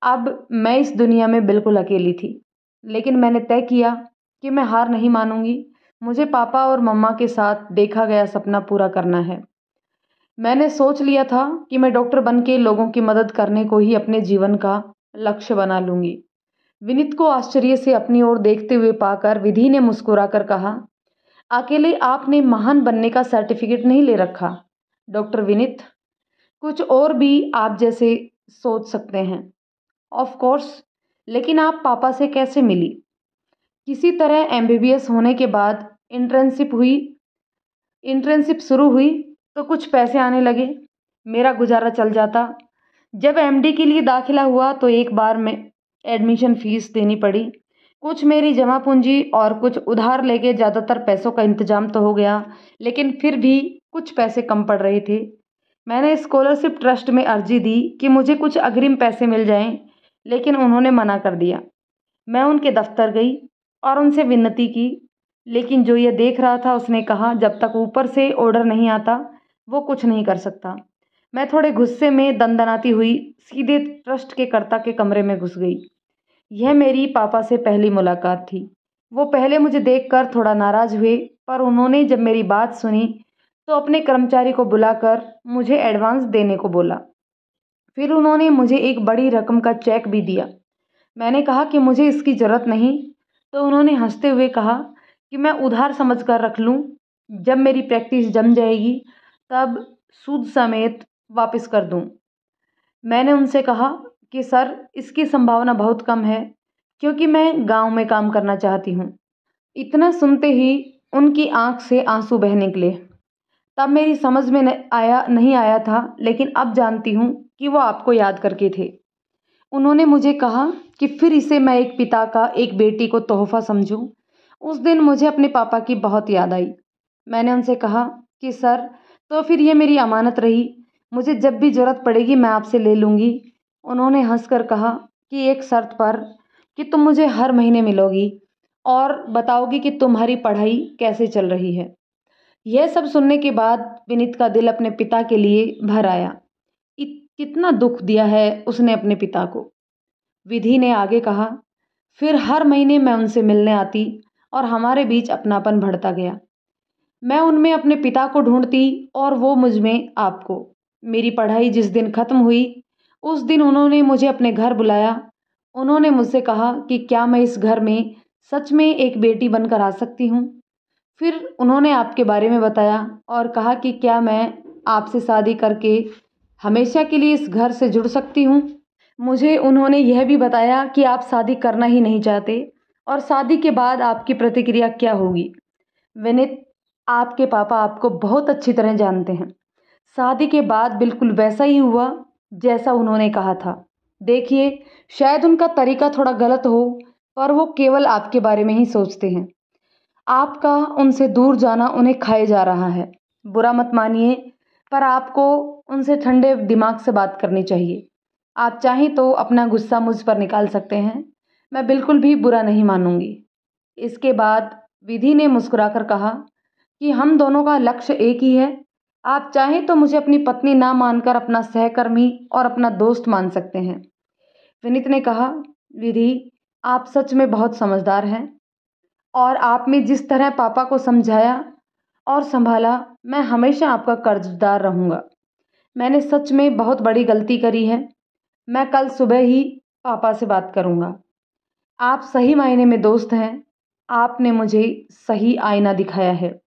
S1: अब मैं इस दुनिया में बिल्कुल अकेली थी, लेकिन मैंने तय किया कि मैं हार नहीं मानूंगी। मुझे पापा और मम्मा के साथ देखा गया सपना पूरा करना है। मैंने सोच लिया था कि मैं डॉक्टर बन के लोगों की मदद करने को ही अपने जीवन का लक्ष्य बना लूंगी। विनीत को आश्चर्य से अपनी ओर देखते हुए पाकर विधि ने मुस्कुराकर कहा, अकेले आपने महान बनने का सर्टिफिकेट नहीं ले रखा डॉक्टर विनीत, कुछ और भी आप जैसे सोच सकते हैं। ऑफ कोर्स, लेकिन आप पापा से कैसे मिली? किसी तरह एमबीबीएस होने के बाद इंटर्नशिप शुरू हुई तो कुछ पैसे आने लगे, मेरा गुजारा चल जाता। जब एमडी के लिए दाखिला हुआ तो एक बार में एडमिशन फीस देनी पड़ी। कुछ मेरी जमा पूंजी और कुछ उधार लेके ज़्यादातर पैसों का इंतजाम तो हो गया, लेकिन फिर भी कुछ पैसे कम पड़ रहे थे। मैंने स्कॉलरशिप ट्रस्ट में अर्जी दी कि मुझे कुछ अग्रिम पैसे मिल जाएं, लेकिन उन्होंने मना कर दिया। मैं उनके दफ्तर गई और उनसे विनती की, लेकिन जो ये देख रहा था उसने कहा जब तक ऊपर से ऑर्डर नहीं आता वो कुछ नहीं कर सकता। मैं थोड़े गुस्से में दंदनाती हुई सीधे ट्रस्ट के कर्ता के कमरे में घुस गई। यह मेरी पापा से पहली मुलाकात थी। वो पहले मुझे देखकर थोड़ा नाराज हुए, पर उन्होंने जब मेरी बात सुनी तो अपने कर्मचारी को बुलाकर मुझे एडवांस देने को बोला। फिर उन्होंने मुझे एक बड़ी रकम का चेक भी दिया। मैंने कहा कि मुझे इसकी ज़रूरत नहीं, तो उन्होंने हंसते हुए कहा कि मैं उधार समझ कर रख लूँ, जब मेरी प्रैक्टिस जम जाएगी तब सूद समेत वापस कर दूँ। मैंने उनसे कहा कि सर, इसकी संभावना बहुत कम है, क्योंकि मैं गांव में काम करना चाहती हूँ। इतना सुनते ही उनकी आंख से आंसू बह निकले। तब मेरी समझ में नहीं आया था, लेकिन अब जानती हूँ कि वो आपको याद करके थे। उन्होंने मुझे कहा कि फिर इसे मैं एक पिता का एक बेटी को तोहफा समझूं। उस दिन मुझे अपने पापा की बहुत याद आई। मैंने उनसे कहा कि सर, तो फिर ये मेरी अमानत रही, मुझे जब भी ज़रूरत पड़ेगी मैं आपसे ले लूँगी। उन्होंने हंसकर कहा कि एक शर्त पर, कि तुम मुझे हर महीने मिलोगी और बताओगी कि तुम्हारी पढ़ाई कैसे चल रही है। यह सब सुनने के बाद विनीत का दिल अपने पिता के लिए भर आया। कितना दुख दिया है उसने अपने पिता को। विधि ने आगे कहा, फिर हर महीने मैं उनसे मिलने आती और हमारे बीच अपनापन बढ़ता गया। मैं उनमें अपने पिता को ढूंढती और वो मुझ में आपको। मेरी पढ़ाई जिस दिन खत्म हुई उस दिन उन्होंने मुझे अपने घर बुलाया। उन्होंने मुझसे कहा कि क्या मैं इस घर में सच में एक बेटी बनकर आ सकती हूँ। फिर उन्होंने आपके बारे में बताया और कहा कि क्या मैं आपसे शादी करके हमेशा के लिए इस घर से जुड़ सकती हूँ। मुझे उन्होंने यह भी बताया कि आप शादी करना ही नहीं चाहते और शादी के बाद आपकी प्रतिक्रिया क्या होगी। विनीत, आपके पापा आपको बहुत अच्छी तरह जानते हैं। शादी के बाद बिल्कुल वैसा ही हुआ जैसा उन्होंने कहा था। देखिए, शायद उनका तरीका थोड़ा गलत हो, पर वो केवल आपके बारे में ही सोचते हैं। आपका उनसे दूर जाना उन्हें खाए जा रहा है। बुरा मत मानिए, पर आपको उनसे ठंडे दिमाग से बात करनी चाहिए। आप चाहें तो अपना गुस्सा मुझ पर निकाल सकते हैं, मैं बिल्कुल भी बुरा नहीं मानूंगी। इसके बाद विधि ने मुस्कुराकर कहा कि हम दोनों का लक्ष्य एक ही है। आप चाहें तो मुझे अपनी पत्नी ना मानकर अपना सहकर्मी और अपना दोस्त मान सकते हैं। विनीत ने कहा, विधि, आप सच में बहुत समझदार हैं और आपने जिस तरह पापा को समझाया और संभाला, मैं हमेशा आपका कर्जदार रहूँगा। मैंने सच में बहुत बड़ी गलती करी है। मैं कल सुबह ही पापा से बात करूँगा। आप सही मायने में दोस्त हैं। आपने मुझे सही आईना दिखाया है।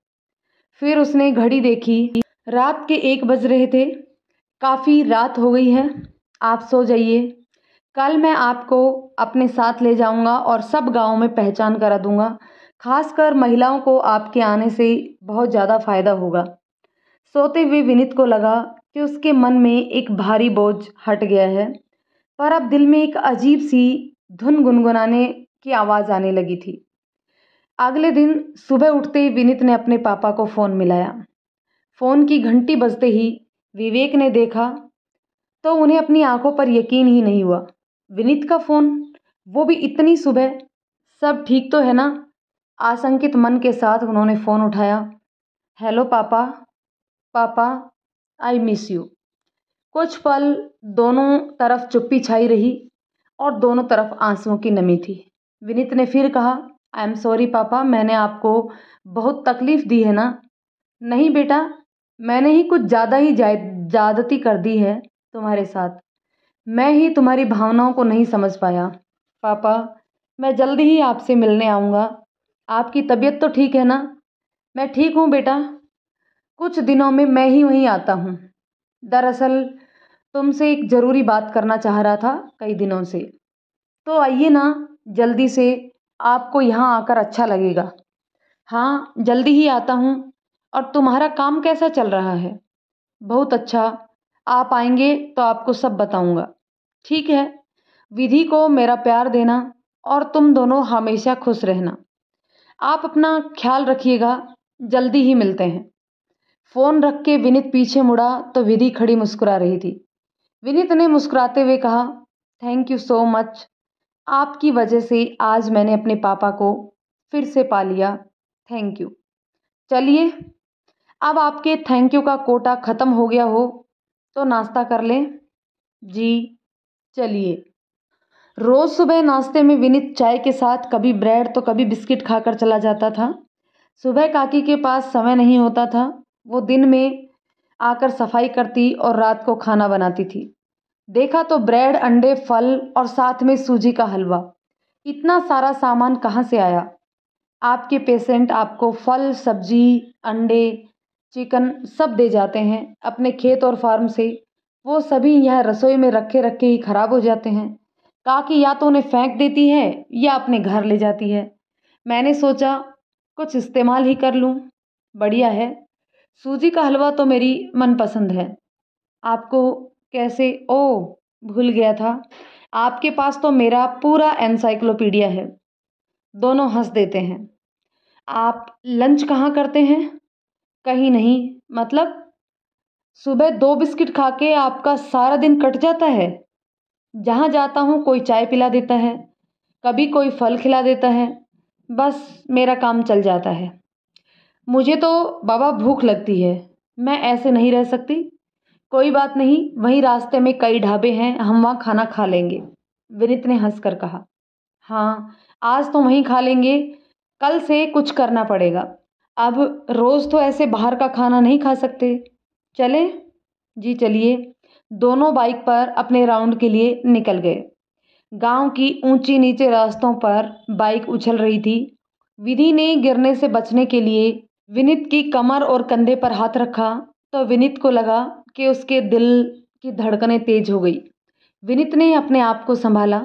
S1: फिर उसने घड़ी देखी। रात के 1 बज रहे थे। काफ़ी रात हो गई है, आप सो जाइए। कल मैं आपको अपने साथ ले जाऊंगा और सब गांव में पहचान करा दूंगा। खासकर महिलाओं को आपके आने से बहुत ज़्यादा फायदा होगा। सोते हुए विनीत को लगा कि उसके मन में एक भारी बोझ हट गया है, पर अब दिल में एक अजीब सी धुन गुनगुनाने की आवाज़ आने लगी थी। अगले दिन सुबह उठते ही विनीत ने अपने पापा को फ़ोन मिलाया। फ़ोन की घंटी बजते ही विवेक ने देखा तो उन्हें अपनी आंखों पर यकीन ही नहीं हुआ। विनीत का फ़ोन, वो भी इतनी सुबह। सब ठीक तो है ना? आशंकित मन के साथ उन्होंने फ़ोन उठाया। हेलो पापा। पापा, आई मिस यू। कुछ पल दोनों तरफ चुप्पी छाई रही और दोनों तरफ आंसुओं की नमी थी। विनीत ने फिर कहा, आई एम सॉरी पापा, मैंने आपको बहुत तकलीफ़ दी है ना? नहीं बेटा, मैंने ही कुछ ज़्यादा ही ज़्यादती कर दी है तुम्हारे साथ। मैं ही तुम्हारी भावनाओं को नहीं समझ पाया। पापा, मैं जल्दी ही आपसे मिलने आऊँगा। आपकी तबीयत तो ठीक है ना? मैं ठीक हूँ बेटा। कुछ दिनों में मैं ही वहीं आता हूँ। दरअसल तुमसे एक ज़रूरी बात करना चाह रहा था कई दिनों से। तो आइए ना, जल्दी से, आपको यहाँ आकर अच्छा लगेगा। हाँ, जल्दी ही आता हूँ। और तुम्हारा काम कैसा चल रहा है? बहुत अच्छा। आप आएंगे तो आपको सब बताऊंगा। ठीक है। विधि को मेरा प्यार देना और तुम दोनों हमेशा खुश रहना। आप अपना ख्याल रखिएगा। जल्दी ही मिलते हैं। फोन रख के विनीत पीछे मुड़ा तो विधि खड़ी मुस्कुरा रही थी। विनीत ने मुस्कुराते हुए कहा, थैंक यू सो मच। आपकी वजह से आज मैंने अपने पापा को फिर से पा लिया। Thank you. चलिए, अब आपके थैंक यू का कोटा ख़त्म हो गया हो तो नाश्ता कर लें। जी, चलिए। रोज़ सुबह नाश्ते में विनीत चाय के साथ कभी ब्रेड तो कभी बिस्किट खाकर चला जाता था। सुबह काकी के पास समय नहीं होता था। वो दिन में आकर सफाई करती और रात को खाना बनाती थी। देखा तो ब्रेड, अंडे, फल और साथ में सूजी का हलवा। इतना सारा सामान कहाँ से आया? आपके पेशेंट आपको फल, सब्जी, अंडे, चिकन सब दे जाते हैं अपने खेत और फार्म से। वो सभी यह रसोई में रखे रखे ही खराब हो जाते हैं। काकी या तो उन्हें फेंक देती है या अपने घर ले जाती है। मैंने सोचा कुछ इस्तेमाल ही कर लूँ। बढ़िया है। सूजी का हलवा तो मेरी मनपसंद है। आपको कैसे? ओह, भूल गया था। आपके पास तो मेरा पूरा एनसाइक्लोपीडिया है। दोनों हंस देते हैं। आप लंच कहाँ करते हैं? कहीं नहीं। मतलब? सुबह 2 बिस्किट खा के आपका सारा दिन कट जाता है। जहाँ जाता हूँ कोई चाय पिला देता है, कभी कोई फल खिला देता है। बस मेरा काम चल जाता है। मुझे तो बाबा भूख लगती है। मैं ऐसे नहीं रह सकती। कोई बात नहीं, वहीं रास्ते में कई ढाबे हैं, हम वहाँ खाना खा लेंगे। विनीत ने हंसकर कहा। हाँ, आज तो वहीं खा लेंगे। कल से कुछ करना पड़ेगा। अब रोज़ तो ऐसे बाहर का खाना नहीं खा सकते। चलें? जी चलिए। दोनों बाइक पर अपने राउंड के लिए निकल गए। गांव की ऊंची नीचे रास्तों पर बाइक उछल रही थी। विधि ने गिरने से बचने के लिए विनीत की कमर और कंधे पर हाथ रखा तो विनीत को लगा कि उसके दिल की धड़कनें तेज हो गई। विनीत ने अपने आप को संभाला।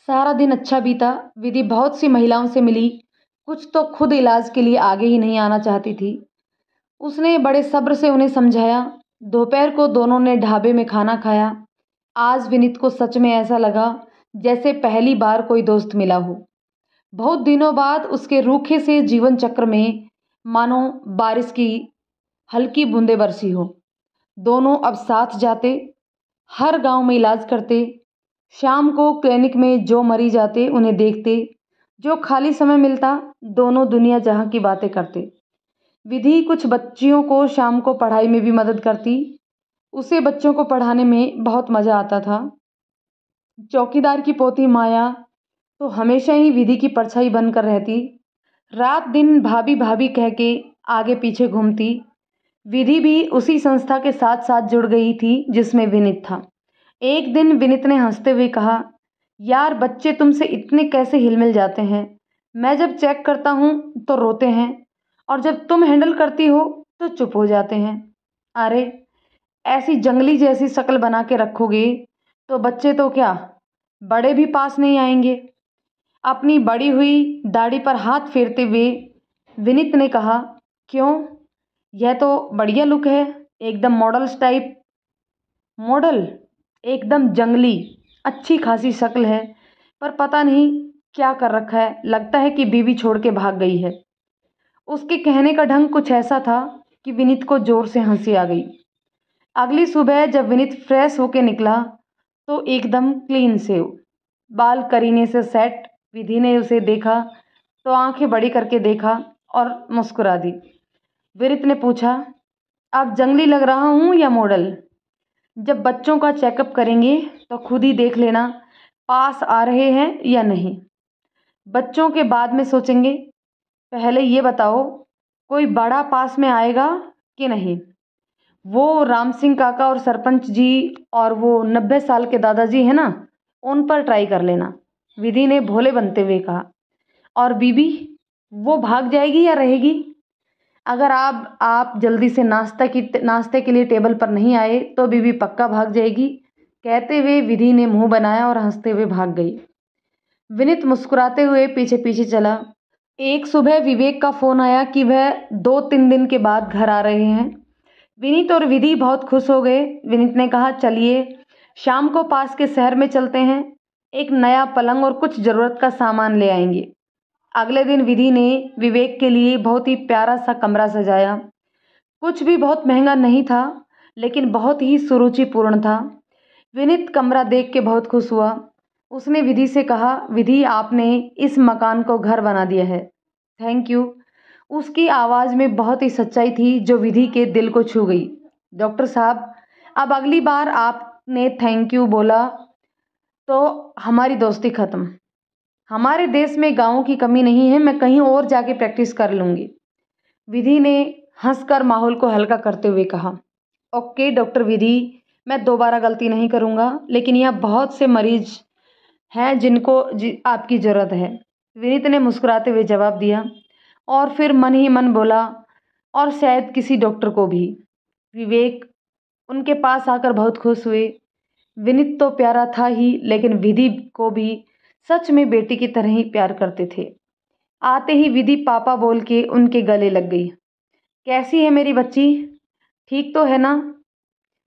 S1: सारा दिन अच्छा बीता। विधि बहुत सी महिलाओं से मिली। कुछ तो खुद इलाज के लिए आगे ही नहीं आना चाहती थी। उसने बड़े सब्र से उन्हें समझाया। दोपहर को दोनों ने ढाबे में खाना खाया। आज विनीत को सच में ऐसा लगा जैसे पहली बार कोई दोस्त मिला हो। बहुत दिनों बाद उसके रूखे से जीवन चक्र में मानो बारिश की हल्की बूंदें बरसी हो। दोनों अब साथ जाते, हर गांव में इलाज करते, शाम को क्लिनिक में जो मरीज आते उन्हें देखते, जो खाली समय मिलता दोनों दुनिया जहां की बातें करते। विधि कुछ बच्चियों को शाम को पढ़ाई में भी मदद करती। उसे बच्चों को पढ़ाने में बहुत मज़ा आता था। चौकीदार की पोती माया तो हमेशा ही विधि की परछाई बनकर रहती। रात दिन भाभी भाभी कह के आगे पीछे घूमती। विधि भी उसी संस्था के साथ साथ जुड़ गई थी जिसमें विनीत था। एक दिन विनीत ने हंसते हुए कहा, यार बच्चे तुमसे इतने कैसे हिलमिल जाते हैं? मैं जब चेक करता हूँ तो रोते हैं और जब तुम हैंडल करती हो तो चुप हो जाते हैं। अरे, ऐसी जंगली जैसी शक्ल बना के रखोगे तो बच्चे तो क्या, बड़े भी पास नहीं आएंगे। अपनी बड़ी हुई दाढ़ी पर हाथ फेरते हुए विनीत ने कहा, क्यों? यह तो बढ़िया लुक है, एकदम मॉडल्स टाइप। मॉडल? एकदम जंगली। अच्छी खासी शक्ल है, पर पता नहीं क्या कर रखा है। लगता है कि बीवी छोड़ के भाग गई है। उसके कहने का ढंग कुछ ऐसा था कि विनीत को जोर से हंसी आ गई। अगली सुबह जब विनीत फ्रेश होके निकला तो एकदम क्लीन सेव, बाल करीने से सेट। विधि ने उसे देखा तो आंखें बड़ी करके देखा और मुस्कुरा दी। विनीत ने पूछा, अब जंगली लग रहा हूँ या मॉडल? जब बच्चों का चेकअप करेंगे तो खुद ही देख लेना पास आ रहे हैं या नहीं। बच्चों के बाद में सोचेंगे, पहले ये बताओ कोई बड़ा पास में आएगा कि नहीं। वो राम सिंह काका और सरपंच जी और वो 90 साल के दादाजी है ना, उन पर ट्राई कर लेना, विधि ने भोले बनते हुए कहा। और बीबी, वो भाग जाएगी या रहेगी? अगर आप जल्दी से नाश्ते के लिए टेबल पर नहीं आए तो बीबी पक्का भाग जाएगी। कहते हुए विधि ने मुंह बनाया और हंसते हुए भाग गई। विनीत मुस्कुराते हुए पीछे पीछे चला। एक सुबह विवेक का फोन आया कि वह 2-3 दिन के बाद घर आ रहे हैं। विनीत और विधि बहुत खुश हो गए। विनीत ने कहा, चलिए शाम को पास के शहर में चलते हैं, एक नया पलंग और कुछ ज़रूरत का सामान ले आएंगे। अगले दिन विधि ने विवेक के लिए बहुत ही प्यारा सा कमरा सजाया। कुछ भी बहुत महंगा नहीं था, लेकिन बहुत ही सुरुचिपूर्ण था। विनीत कमरा देख के बहुत खुश हुआ। उसने विधि से कहा, विधि आपने इस मकान को घर बना दिया है, थैंक यू। उसकी आवाज़ में बहुत ही सच्चाई थी जो विधि के दिल को छू गई। डॉक्टर साहब, अब अगली बार आपने थैंक यू बोला तो हमारी दोस्ती खत्म। हमारे देश में गाँवों की कमी नहीं है, मैं कहीं और जाके प्रैक्टिस कर लूँगी। विधि ने हंसकर माहौल को हल्का करते हुए कहा, ओके डॉक्टर विधि, मैं दोबारा गलती नहीं करूँगा, लेकिन यहाँ बहुत से मरीज हैं जिनको आपकी ज़रूरत है। विनीत ने मुस्कुराते हुए जवाब दिया और फिर मन ही मन बोला, और शायद किसी डॉक्टर को भी। विवेक उनके पास आकर बहुत खुश हुए। विनीत तो प्यारा था ही, लेकिन विधि को भी सच में बेटी की तरह ही प्यार करते थे। आते ही विधि पापा बोल के उनके गले लग गई। कैसी है मेरी बच्ची, ठीक तो है ना?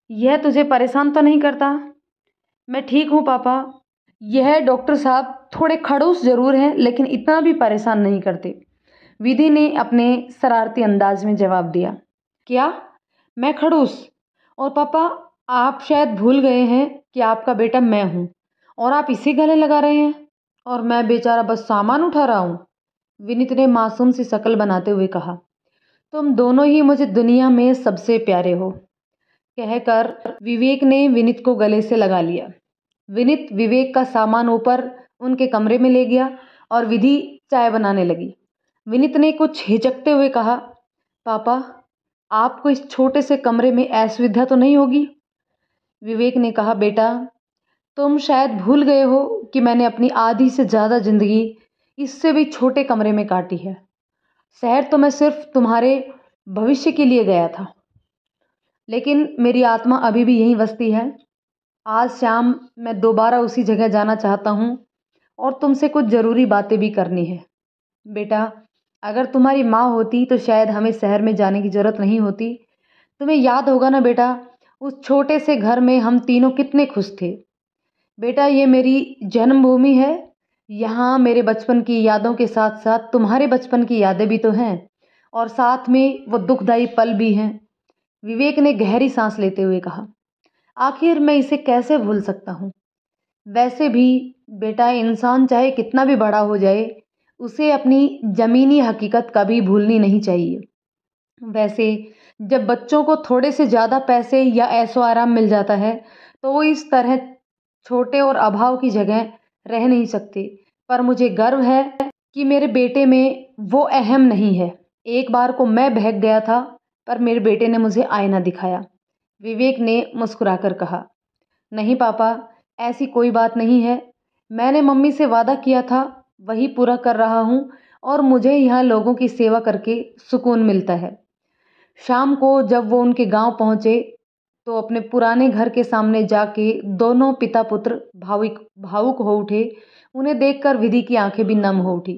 S1: यह तुझे परेशान तो नहीं करता? मैं ठीक हूँ पापा। यह डॉक्टर साहब थोड़े खड़ूस जरूर हैं, लेकिन इतना भी परेशान नहीं करते, विधि ने अपने शरारती अंदाज में जवाब दिया। क्या मैं खड़ूस? और पापा, आप शायद भूल गए हैं कि आपका बेटा मैं हूँ और आप इसी गले लगा रहे हैं, और मैं बेचारा बस सामान उठा रहा हूँ। विनीत ने मासूम सी शक्ल बनाते हुए कहा, तुम दोनों ही मुझे दुनिया में सबसे प्यारे हो। कहकर विवेक ने विनीत को गले से लगा लिया। विनीत विवेक का सामान ऊपर उनके कमरे में ले गया और विधि चाय बनाने लगी। विनीत ने कुछ हिचकते हुए कहा, पापा, आपको इस छोटे से कमरे में असुविधा तो नहीं होगी? विवेक ने कहा, बेटा, तुम शायद भूल गए हो कि मैंने अपनी आधी से ज़्यादा जिंदगी इससे भी छोटे कमरे में काटी है। शहर तो मैं सिर्फ तुम्हारे भविष्य के लिए गया था, लेकिन मेरी आत्मा अभी भी यहीं बसती है। आज शाम मैं दोबारा उसी जगह जाना चाहता हूँ और तुमसे कुछ ज़रूरी बातें भी करनी है। बेटा, अगर तुम्हारी माँ होती तो शायद हमें शहर में जाने की ज़रूरत नहीं होती। तुम्हें याद होगा ना बेटा, उस छोटे से घर में हम तीनों कितने खुश थे। बेटा, ये मेरी जन्मभूमि है। यहाँ मेरे बचपन की यादों के साथ साथ तुम्हारे बचपन की यादें भी तो हैं, और साथ में वो दुखदाई पल भी हैं। विवेक ने गहरी सांस लेते हुए कहा, आखिर मैं इसे कैसे भूल सकता हूँ? वैसे भी बेटा, इंसान चाहे कितना भी बड़ा हो जाए, उसे अपनी ज़मीनी हकीकत कभी भूलनी नहीं चाहिए। वैसे जब बच्चों को थोड़े से ज़्यादा पैसे या ऐशो आराम मिल जाता है तो वो इस तरह छोटे और अभाव की जगह रह नहीं सकते। पर मुझे गर्व है कि मेरे बेटे में वो अहम नहीं है। एक बार को मैं बहक गया था, पर मेरे बेटे ने मुझे आईना दिखाया। विवेक ने मुस्कुराकर कहा, नहीं पापा, ऐसी कोई बात नहीं है। मैंने मम्मी से वादा किया था, वही पूरा कर रहा हूँ, और मुझे यहाँ लोगों की सेवा करके सुकून मिलता है। शाम को जब वो उनके गांव पहुंचे तो अपने पुराने घर के सामने जाके दोनों पिता पुत्र भावुक हो उठे। उन्हें देखकर विधि की आंखें भी नम हो उठी।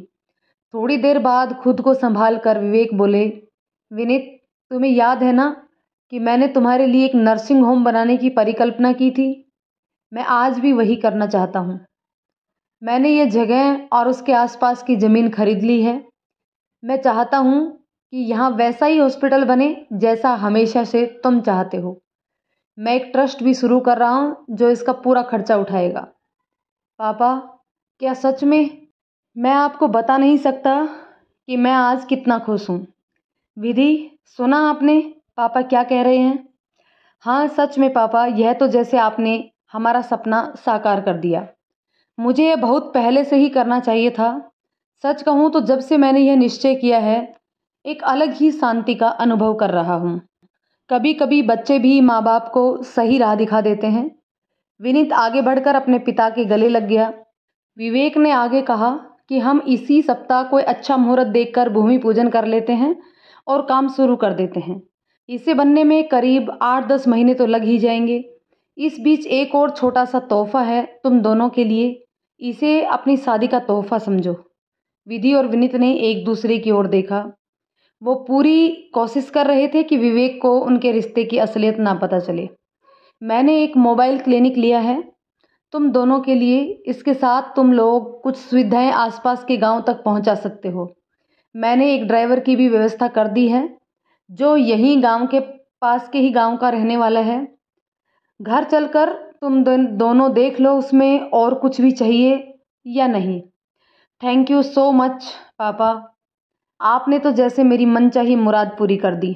S1: थोड़ी देर बाद खुद को संभाल कर विवेक बोले, विनीत, तुम्हें याद है ना कि मैंने तुम्हारे लिए एक नर्सिंग होम बनाने की परिकल्पना की थी? मैं आज भी वही करना चाहता हूँ। मैंने ये जगह और उसके आसपास की ज़मीन खरीद ली है। मैं चाहता हूँ कि यहाँ वैसा ही हॉस्पिटल बने जैसा हमेशा से तुम चाहते हो। मैं एक ट्रस्ट भी शुरू कर रहा हूँ जो इसका पूरा खर्चा उठाएगा। पापा, क्या सच में? मैं आपको बता नहीं सकता कि मैं आज कितना खुश हूँ। विधि, सुना आपने पापा क्या कह रहे हैं? हाँ सच में पापा, यह तो जैसे आपने हमारा सपना साकार कर दिया। मुझे यह बहुत पहले से ही करना चाहिए था। सच कहूँ तो जब से मैंने यह निश्चय किया है, एक अलग ही शांति का अनुभव कर रहा हूँ। कभी कभी बच्चे भी माँ बाप को सही राह दिखा देते हैं। विनीत आगे बढ़कर अपने पिता के गले लग गया। विवेक ने आगे कहा कि हम इसी सप्ताह कोई अच्छा मुहूर्त देखकर भूमि पूजन कर लेते हैं और काम शुरू कर देते हैं। इसे बनने में करीब 8-10 महीने तो लग ही जाएंगे। इस बीच एक और छोटा सा तोहफा है तुम दोनों के लिए, इसे अपनी शादी का तोहफा समझो। विधि और विनीत ने एक दूसरे की ओर देखा। वो पूरी कोशिश कर रहे थे कि विवेक को उनके रिश्ते की असलियत ना पता चले। मैंने एक मोबाइल क्लिनिक लिया है तुम दोनों के लिए। इसके साथ तुम लोग कुछ सुविधाएं आसपास के गांव तक पहुंचा सकते हो। मैंने एक ड्राइवर की भी व्यवस्था कर दी है जो यहीं गांव के पास के ही गांव का रहने वाला है। घर चलकर तुम दोनों देख लो उसमें और कुछ भी चाहिए या नहीं। थैंक यू सो मच पापा, आपने तो जैसे मेरी मनचाही मुराद पूरी कर दी।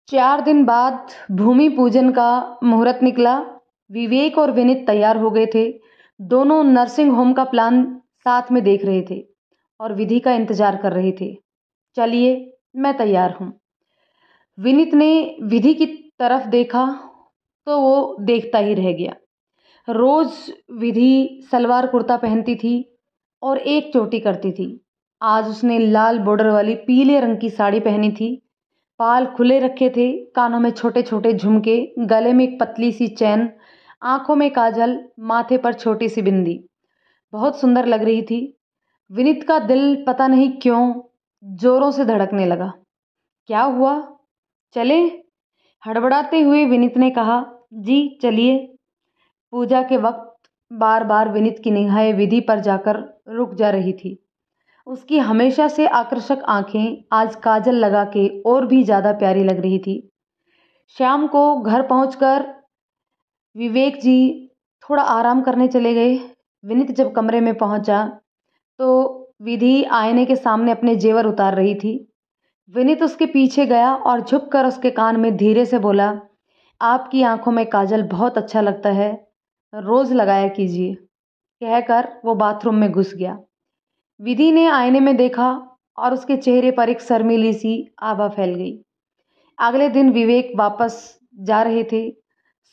S1: 4 दिन बाद भूमि पूजन का मुहूर्त निकला। विवेक और विनीत तैयार हो गए थे। दोनों नर्सिंग होम का प्लान साथ में देख रहे थे और विधि का इंतजार कर रहे थे। चलिए, मैं तैयार हूँ। विनीत ने विधि की तरफ देखा तो वो देखता ही रह गया। रोज विधि सलवार कुर्ता पहनती थी और एक चोटी करती थी। आज उसने लाल बॉर्डर वाली पीले रंग की साड़ी पहनी थी। बाल खुले रखे थे, कानों में छोटे छोटे झुमके, गले में एक पतली सी चैन, आंखों में काजल, माथे पर छोटी सी बिंदी। बहुत सुंदर लग रही थी। विनीत का दिल पता नहीं क्यों जोरों से धड़कने लगा। क्या हुआ, चले? हड़बड़ाते हुए विनीत ने कहा, जी चलिए। पूजा के वक्त बार बार विनीत की निगाहें विधि पर जाकर रुक जा रही थी। उसकी हमेशा से आकर्षक आंखें आज काजल लगा के और भी ज्यादा प्यारी लग रही थी। शाम को घर पहुंचकर विवेक जी थोड़ा आराम करने चले गए। विनीत जब कमरे में पहुंचा तो विधि आईने के सामने अपने जेवर उतार रही थी। विनीत उसके पीछे गया और झुककर उसके कान में धीरे से बोला, आपकी आंखों में काजल बहुत अच्छा लगता है, रोज लगाया कीजिए। कहकर वो बाथरूम में घुस गया। विधि ने आईने में देखा और उसके चेहरे पर एक शर्मीली सी आभा फैल गई। अगले दिन विवेक वापस जा रहे थे।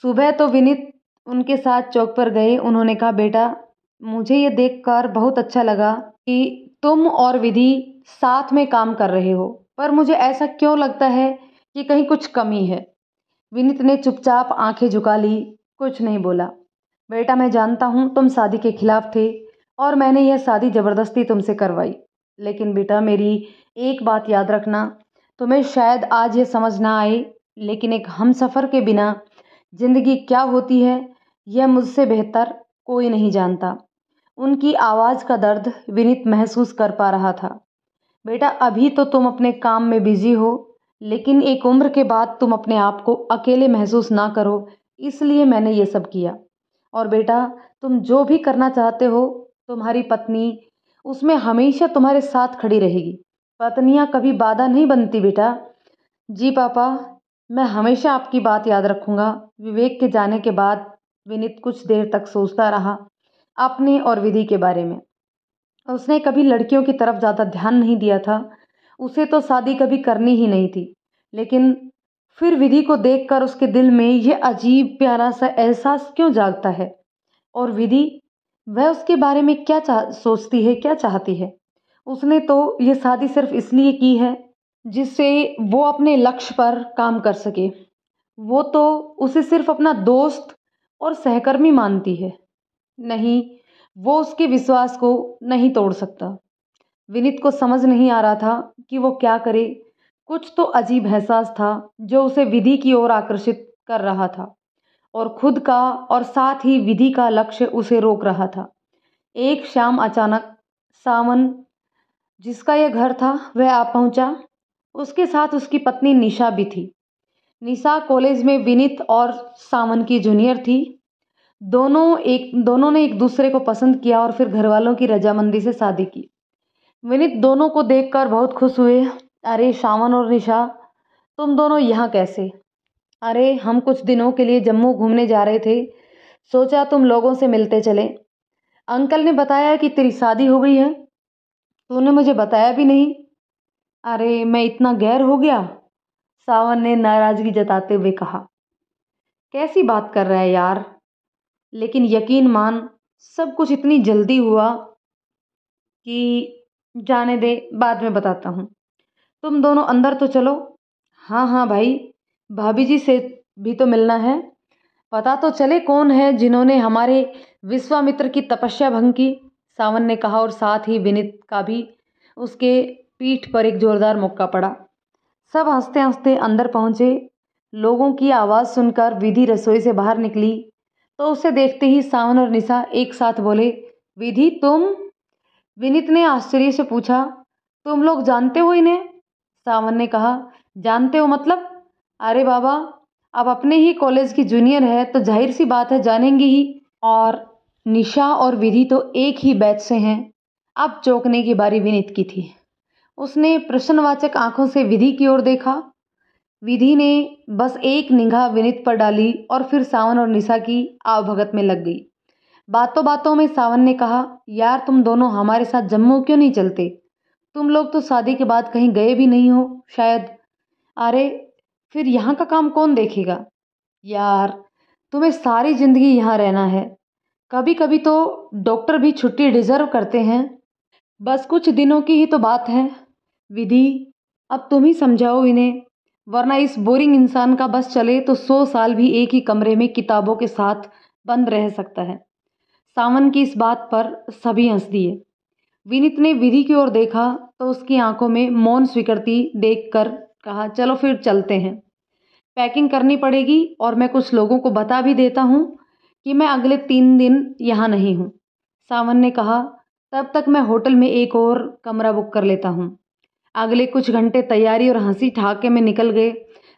S1: सुबह तो विनीत उनके साथ चौक पर गए। उन्होंने कहा, बेटा मुझे ये देखकर बहुत अच्छा लगा कि तुम और विधि साथ में काम कर रहे हो, पर मुझे ऐसा क्यों लगता है कि कहीं कुछ कमी है। विनीत ने चुपचाप आंखें झुका ली, कुछ नहीं बोला। बेटा मैं जानता हूँ तुम शादी के खिलाफ थे और मैंने यह शादी जबरदस्ती तुमसे करवाई, लेकिन बेटा मेरी एक बात याद रखना, तुम्हें शायद आज ये समझ ना आए, लेकिन एक हमसफ़र के बिना जिंदगी क्या होती है यह मुझसे बेहतर कोई नहीं जानता। उनकी आवाज़ का दर्द विनीत महसूस कर पा रहा था। बेटा अभी तो तुम अपने काम में बिजी हो, लेकिन एक उम्र के बाद तुम अपने आप को अकेले महसूस ना करो, इसलिए मैंने ये सब किया। और बेटा तुम जो भी करना चाहते हो, तुम्हारी पत्नी उसमें हमेशा तुम्हारे साथ खड़ी रहेगी। पत्नियां कभी बाधा नहीं बनती बेटा। जी पापा, मैं हमेशा आपकी बात याद रखूंगा। विवेक के जाने के बाद विनीत कुछ देर तक सोचता रहा अपने और विधि के बारे में। उसने कभी लड़कियों की तरफ ज़्यादा ध्यान नहीं दिया था। उसे तो शादी कभी करनी ही नहीं थी, लेकिन फिर विधि को देखकर उसके दिल में यह अजीब प्यारा सा एहसास क्यों जागता है। और विधि, वह उसके बारे में क्या सोचती है, क्या चाहती है। उसने तो ये शादी सिर्फ इसलिए की है जिससे वो अपने लक्ष्य पर काम कर सके। वो तो उसे सिर्फ अपना दोस्त और सहकर्मी मानती है। नहीं, वो उसके विश्वास को नहीं तोड़ सकता। विनीत को समझ नहीं आ रहा था कि वो क्या करे। कुछ तो अजीब एहसास था जो उसे विधि की ओर आकर्षित कर रहा था और खुद का और साथ ही विधि का लक्ष्य उसे रोक रहा था। एक शाम अचानक सावन, जिसका यह घर था, वह आ पहुंचा। उसके साथ उसकी पत्नी निशा भी थी। निशा कॉलेज में विनीत और सावन की जूनियर थी। दोनों ने एक दूसरे को पसंद किया और फिर घर वालों की रजामंदी से शादी की। विनीत दोनों को देखकर बहुत खुश हुए। अरे सावन और निशा, तुम दोनों यहाँ कैसे? अरे हम कुछ दिनों के लिए जम्मू घूमने जा रहे थे, सोचा तुम लोगों से मिलते चले। अंकल ने बताया कि तेरी शादी हो गई है। तूने मुझे बताया भी नहीं। अरे मैं इतना गैर हो गया? सावन ने नाराजगी जताते हुए कहा। कैसी बात कर रहा है यार? लेकिन यकीन मान, सब कुछ इतनी जल्दी हुआ कि जाने दे, बाद में बताता हूँ। तुम दोनों अंदर तो चलो। हाँ हाँ भाई, भाभी जी से भी तो मिलना है। पता तो चले कौन है जिन्होंने हमारे विश्वामित्र की तपस्या भंग की, सावन ने कहा और साथ ही विनीत का भी उसके पीठ पर एक जोरदार मुक्का पड़ा। सब हंसते हंसते अंदर पहुंचे। लोगों की आवाज़ सुनकर विधि रसोई से बाहर निकली तो उसे देखते ही सावन और निशा एक साथ बोले, विधि तुम? विनीत ने आश्चर्य से पूछा, तुम लोग जानते हो इन्हें? सावन ने कहा, जानते हो मतलब? अरे बाबा, अब अपने ही कॉलेज की जूनियर है तो जाहिर सी बात है जानेंगी ही। और निशा और विधि तो एक ही बैच से हैं। अब चौंकने की बारी विनीत की थी। उसने प्रश्नवाचक आंखों से विधि की ओर देखा। विधि ने बस एक निगाह विनीत पर डाली और फिर सावन और निशा की आवभगत में लग गई। बातों बातों में सावन ने कहा, यार तुम दोनों हमारे साथ जम्मू क्यों नहीं चलते? तुम लोग तो शादी के बाद कहीं गए भी नहीं हो शायद। अरे फिर यहाँ का काम कौन देखेगा? यार तुम्हें सारी जिंदगी यहाँ रहना है। कभी कभी तो डॉक्टर भी छुट्टी डिजर्व करते हैं। बस कुछ दिनों की ही तो बात है। विधि, अब तुम ही समझाओ इन्हें, वरना इस बोरिंग इंसान का बस चले तो 100 साल भी एक ही कमरे में किताबों के साथ बंद रह सकता है। सावन की इस बात पर सभी हंस दिए। विनीत ने विधि की ओर देखा तो उसकी आंखों में मौन स्वीकृति देखकर कहा, चलो फिर चलते हैं। पैकिंग करनी पड़ेगी और मैं कुछ लोगों को बता भी देता हूँ कि मैं अगले 3 दिन यहाँ नहीं हूँ। सावन ने कहा, तब तक मैं होटल में एक और कमरा बुक कर लेता हूँ। अगले कुछ घंटे तैयारी और हंसी ठहाके में निकल गए।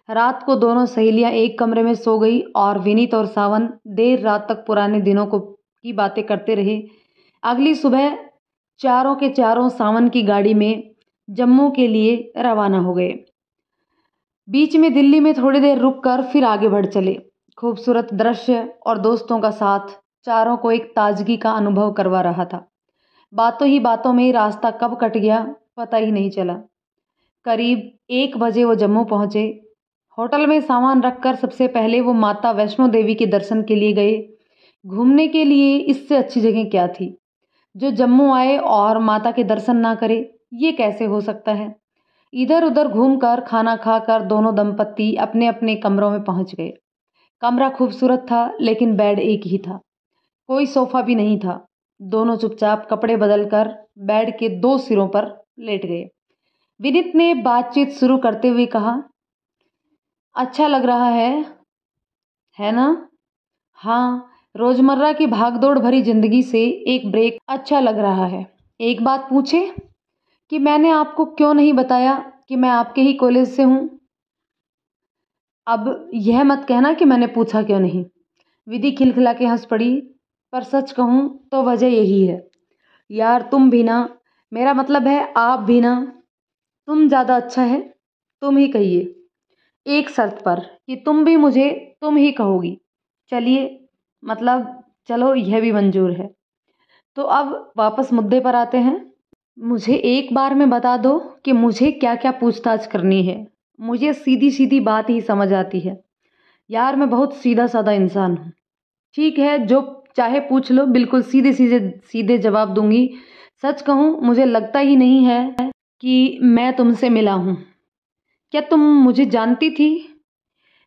S1: रात को दोनों सहेलियां एक कमरे में सो गई और विनीत और सावन देर रात तक पुराने दिनों को की बातें करते रहे। अगली सुबह चारों के चारों सावन की गाड़ी में जम्मू के लिए रवाना हो गए। बीच में दिल्ली में थोड़ी देर रुककर फिर आगे बढ़ चले। खूबसूरत दृश्य और दोस्तों का साथ चारों को एक ताजगी का अनुभव करवा रहा था। बातों ही बातों में रास्ता कब कट गया पता ही नहीं चला। करीब 1 बजे वो जम्मू पहुंचे। होटल में सामान रखकर सबसे पहले वो माता वैष्णो देवी के दर्शन के लिए गए। घूमने के लिए इससे अच्छी जगह क्या थी? जो जम्मू आए और माता के दर्शन ना करे, ये कैसे हो सकता है? इधर उधर घूमकर खाना खाकर दोनों दंपत्ति अपने अपने कमरों में पहुंच गए। कमरा खूबसूरत था लेकिन बेड एक ही था। कोई सोफा भी नहीं था। दोनों चुपचाप कपड़े बदलकर बेड के 2 सिरों पर लेट गए। विनीत ने बातचीत शुरू करते हुए कहा, अच्छा लग रहा है ना? हाँ, रोजमर्रा की भागदौड़ भरी जिंदगी से एक ब्रेक अच्छा लग रहा है। एक बात पूछे कि मैंने आपको क्यों नहीं बताया कि मैं आपके ही कॉलेज से हूँ? अब यह मत कहना कि मैंने पूछा क्यों नहीं। विधि खिलखिला के हंस पड़ी। पर सच कहूँ तो वजह यही है। यार तुम भी ना, मेरा मतलब है आप भी ना, तुम ज़्यादा अच्छा है, तुम ही कहिए। एक शर्त पर कि तुम भी मुझे तुम ही कहोगी। चलिए, मतलब चलो यह भी मंजूर है। तो अब वापस मुद्दे पर आते हैं। मुझे एक बार में बता दो कि मुझे क्या क्या पूछताछ करनी है। मुझे सीधी सीधी बात ही समझ आती है। यार मैं बहुत सीधा साधा इंसान हूँ। ठीक है, जो चाहे पूछ लो, बिल्कुल सीधे सीधे सीधे जवाब दूंगी। सच कहूँ मुझे लगता ही नहीं है कि मैं तुमसे मिला हूँ। क्या तुम मुझे जानती थी?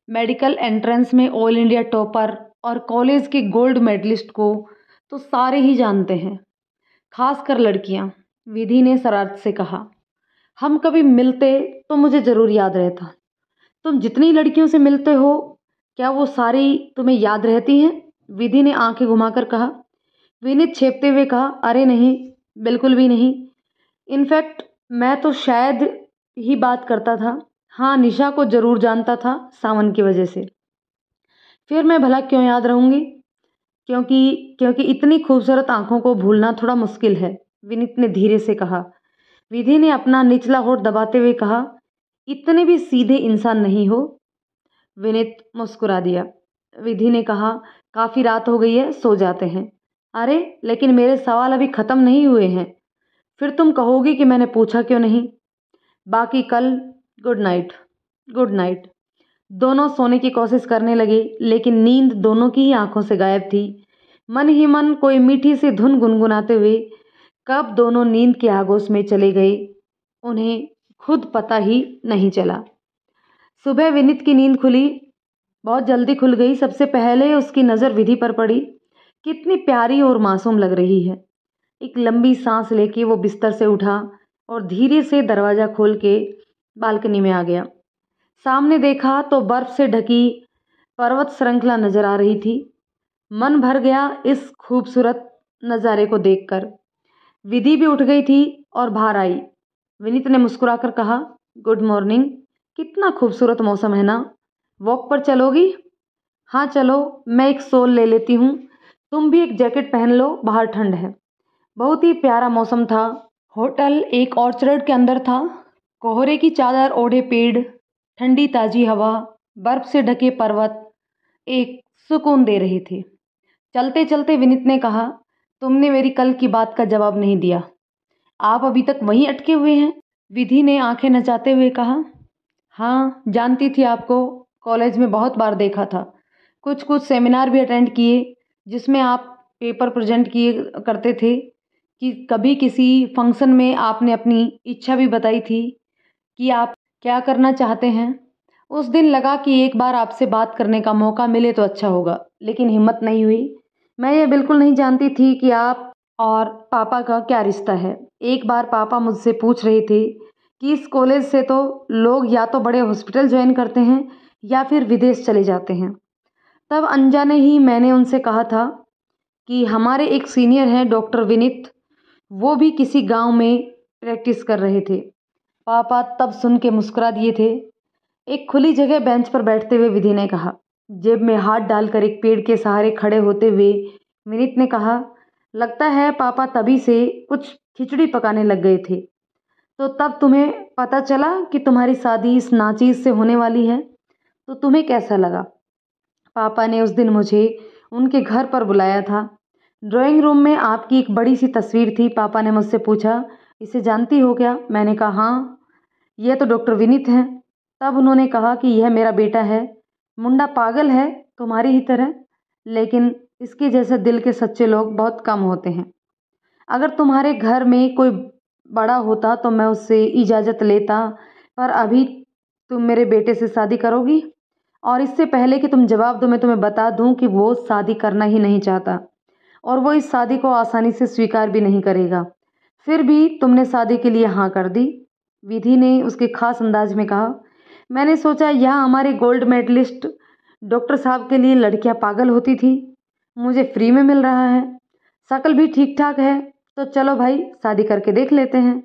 S1: मेडिकल एंट्रेंस में ऑल इंडिया टॉपर और कॉलेज के गोल्ड मेडलिस्ट को तो सारे ही जानते हैं, खासकर लड़कियां। विधि ने शरारत से कहा, हम कभी मिलते तो मुझे ज़रूर याद रहता। तुम जितनी लड़कियों से मिलते हो, क्या वो सारी तुम्हें याद रहती हैं? विधि ने आंखें घुमाकर कहा। विनीत छेपते हुए कहा, अरे नहीं, बिल्कुल भी नहीं। इनफैक्ट मैं तो शायद ही बात करता था। हाँ, निशा को जरूर जानता था, सावन की वजह से। फिर मैं भला क्यों याद रहूंगी? क्योंकि इतनी खूबसूरत आंखों को भूलना थोड़ा मुश्किल है, विनीत ने धीरे से कहा। विधि ने अपना निचला होठ दबाते हुए कहा, इतने भी सीधे इंसान नहीं हो। विनीत मुस्कुरा दिया। विधि ने कहा, काफी रात हो गई है, सो जाते हैं। अरे लेकिन मेरे सवाल अभी खत्म नहीं हुए हैं। फिर तुम कहोगी कि मैंने पूछा क्यों नहीं। बाकी कल गुड नाइट। Good night. दोनों सोने की कोशिश करने लगे, लेकिन नींद दोनों की ही आंखों से गायब थी। मन ही मन कोई मीठी सी धुन गुनगुनाते हुए कब दोनों नींद के आगोश में चले गए, उन्हें खुद पता ही नहीं चला। सुबह विनीत की नींद खुली, बहुत जल्दी खुल गई। सबसे पहले उसकी नज़र विधि पर पड़ी। कितनी प्यारी और मासूम लग रही है। एक लंबी सांस लेके वो बिस्तर से उठा और धीरे से दरवाज़ा खोल के बालकनी में आ गया। सामने देखा तो बर्फ से ढकी पर्वत श्रृंखला नजर आ रही थी। मन भर गया इस खूबसूरत नज़ारे को देखकर। विधि भी उठ गई थी और बाहर आई। विनीत ने मुस्कुराकर कहा, गुड मॉर्निंग। कितना खूबसूरत मौसम है ना, वॉक पर चलोगी? हाँ चलो, मैं एक शॉल ले लेती हूँ, तुम भी एक जैकेट पहन लो, बाहर ठंड है। बहुत ही प्यारा मौसम था। होटल एक ऑर्चर्ड के अंदर था। कोहरे की चादर ओढ़े पेड़, ठंडी ताजी हवा, बर्फ से ढके पर्वत एक सुकून दे रहे थे। चलते चलते विनीत ने कहा, तुमने मेरी कल की बात का जवाब नहीं दिया, आप अभी तक वहीं अटके हुए हैं। विधि ने आंखें नचाते हुए कहा, हाँ जानती थी आपको, कॉलेज में बहुत बार देखा था। कुछ कुछ सेमिनार भी अटेंड किए जिसमें आप पेपर प्रेजेंट किए करते थे। कि कभी किसी फंक्शन में आपने अपनी इच्छा भी बताई थी कि आप क्या करना चाहते हैं। उस दिन लगा कि एक बार आपसे बात करने का मौका मिले तो अच्छा होगा, लेकिन हिम्मत नहीं हुई। मैं ये बिल्कुल नहीं जानती थी कि आप और पापा का क्या रिश्ता है। एक बार पापा मुझसे पूछ रहे थे कि इस कॉलेज से तो लोग या तो बड़े हॉस्पिटल ज्वाइन करते हैं या फिर विदेश चले जाते हैं। तब अनजाने ही मैंने उनसे कहा था कि हमारे एक सीनियर हैं डॉक्टर विनीत, वो भी किसी गांव में प्रैक्टिस कर रहे थे। पापा तब सुन के मुस्कुरा दिए थे। एक खुली जगह बेंच पर बैठते हुए विधि ने कहा, जेब में हाथ डालकर एक पेड़ के सहारे खड़े होते हुए विनीत ने कहा, लगता है पापा तभी से कुछ खिचड़ी पकाने लग गए थे। तो तब तुम्हें पता चला कि तुम्हारी शादी इस नाचीज से होने वाली है, तो तुम्हें कैसा लगा? पापा ने उस दिन मुझे उनके घर पर बुलाया था। ड्राइंग रूम में आपकी एक बड़ी सी तस्वीर थी। पापा ने मुझसे पूछा, इसे जानती हो क्या? मैंने कहा, हाँ, यह तो डॉक्टर विनीत हैं। तब उन्होंने कहा कि यह मेरा बेटा है। मुंडा पागल है तुम्हारी ही तरह, लेकिन इसके जैसे दिल के सच्चे लोग बहुत कम होते हैं। अगर तुम्हारे घर में कोई बड़ा होता तो मैं उससे इजाज़त लेता, पर अभी तुम मेरे बेटे से शादी करोगी? और इससे पहले कि तुम जवाब दो, मैं तुम्हें बता दूं कि वो शादी करना ही नहीं चाहता और वो इस शादी को आसानी से स्वीकार भी नहीं करेगा। फिर भी तुमने शादी के लिए हाँ कर दी। विधि ने उसके खास अंदाज में कहा, मैंने सोचा यहाँ हमारे गोल्ड मेडलिस्ट डॉक्टर साहब के लिए लड़कियाँ पागल होती थी, मुझे फ्री में मिल रहा है, शक्ल भी ठीक ठाक है, तो चलो भाई शादी करके देख लेते हैं।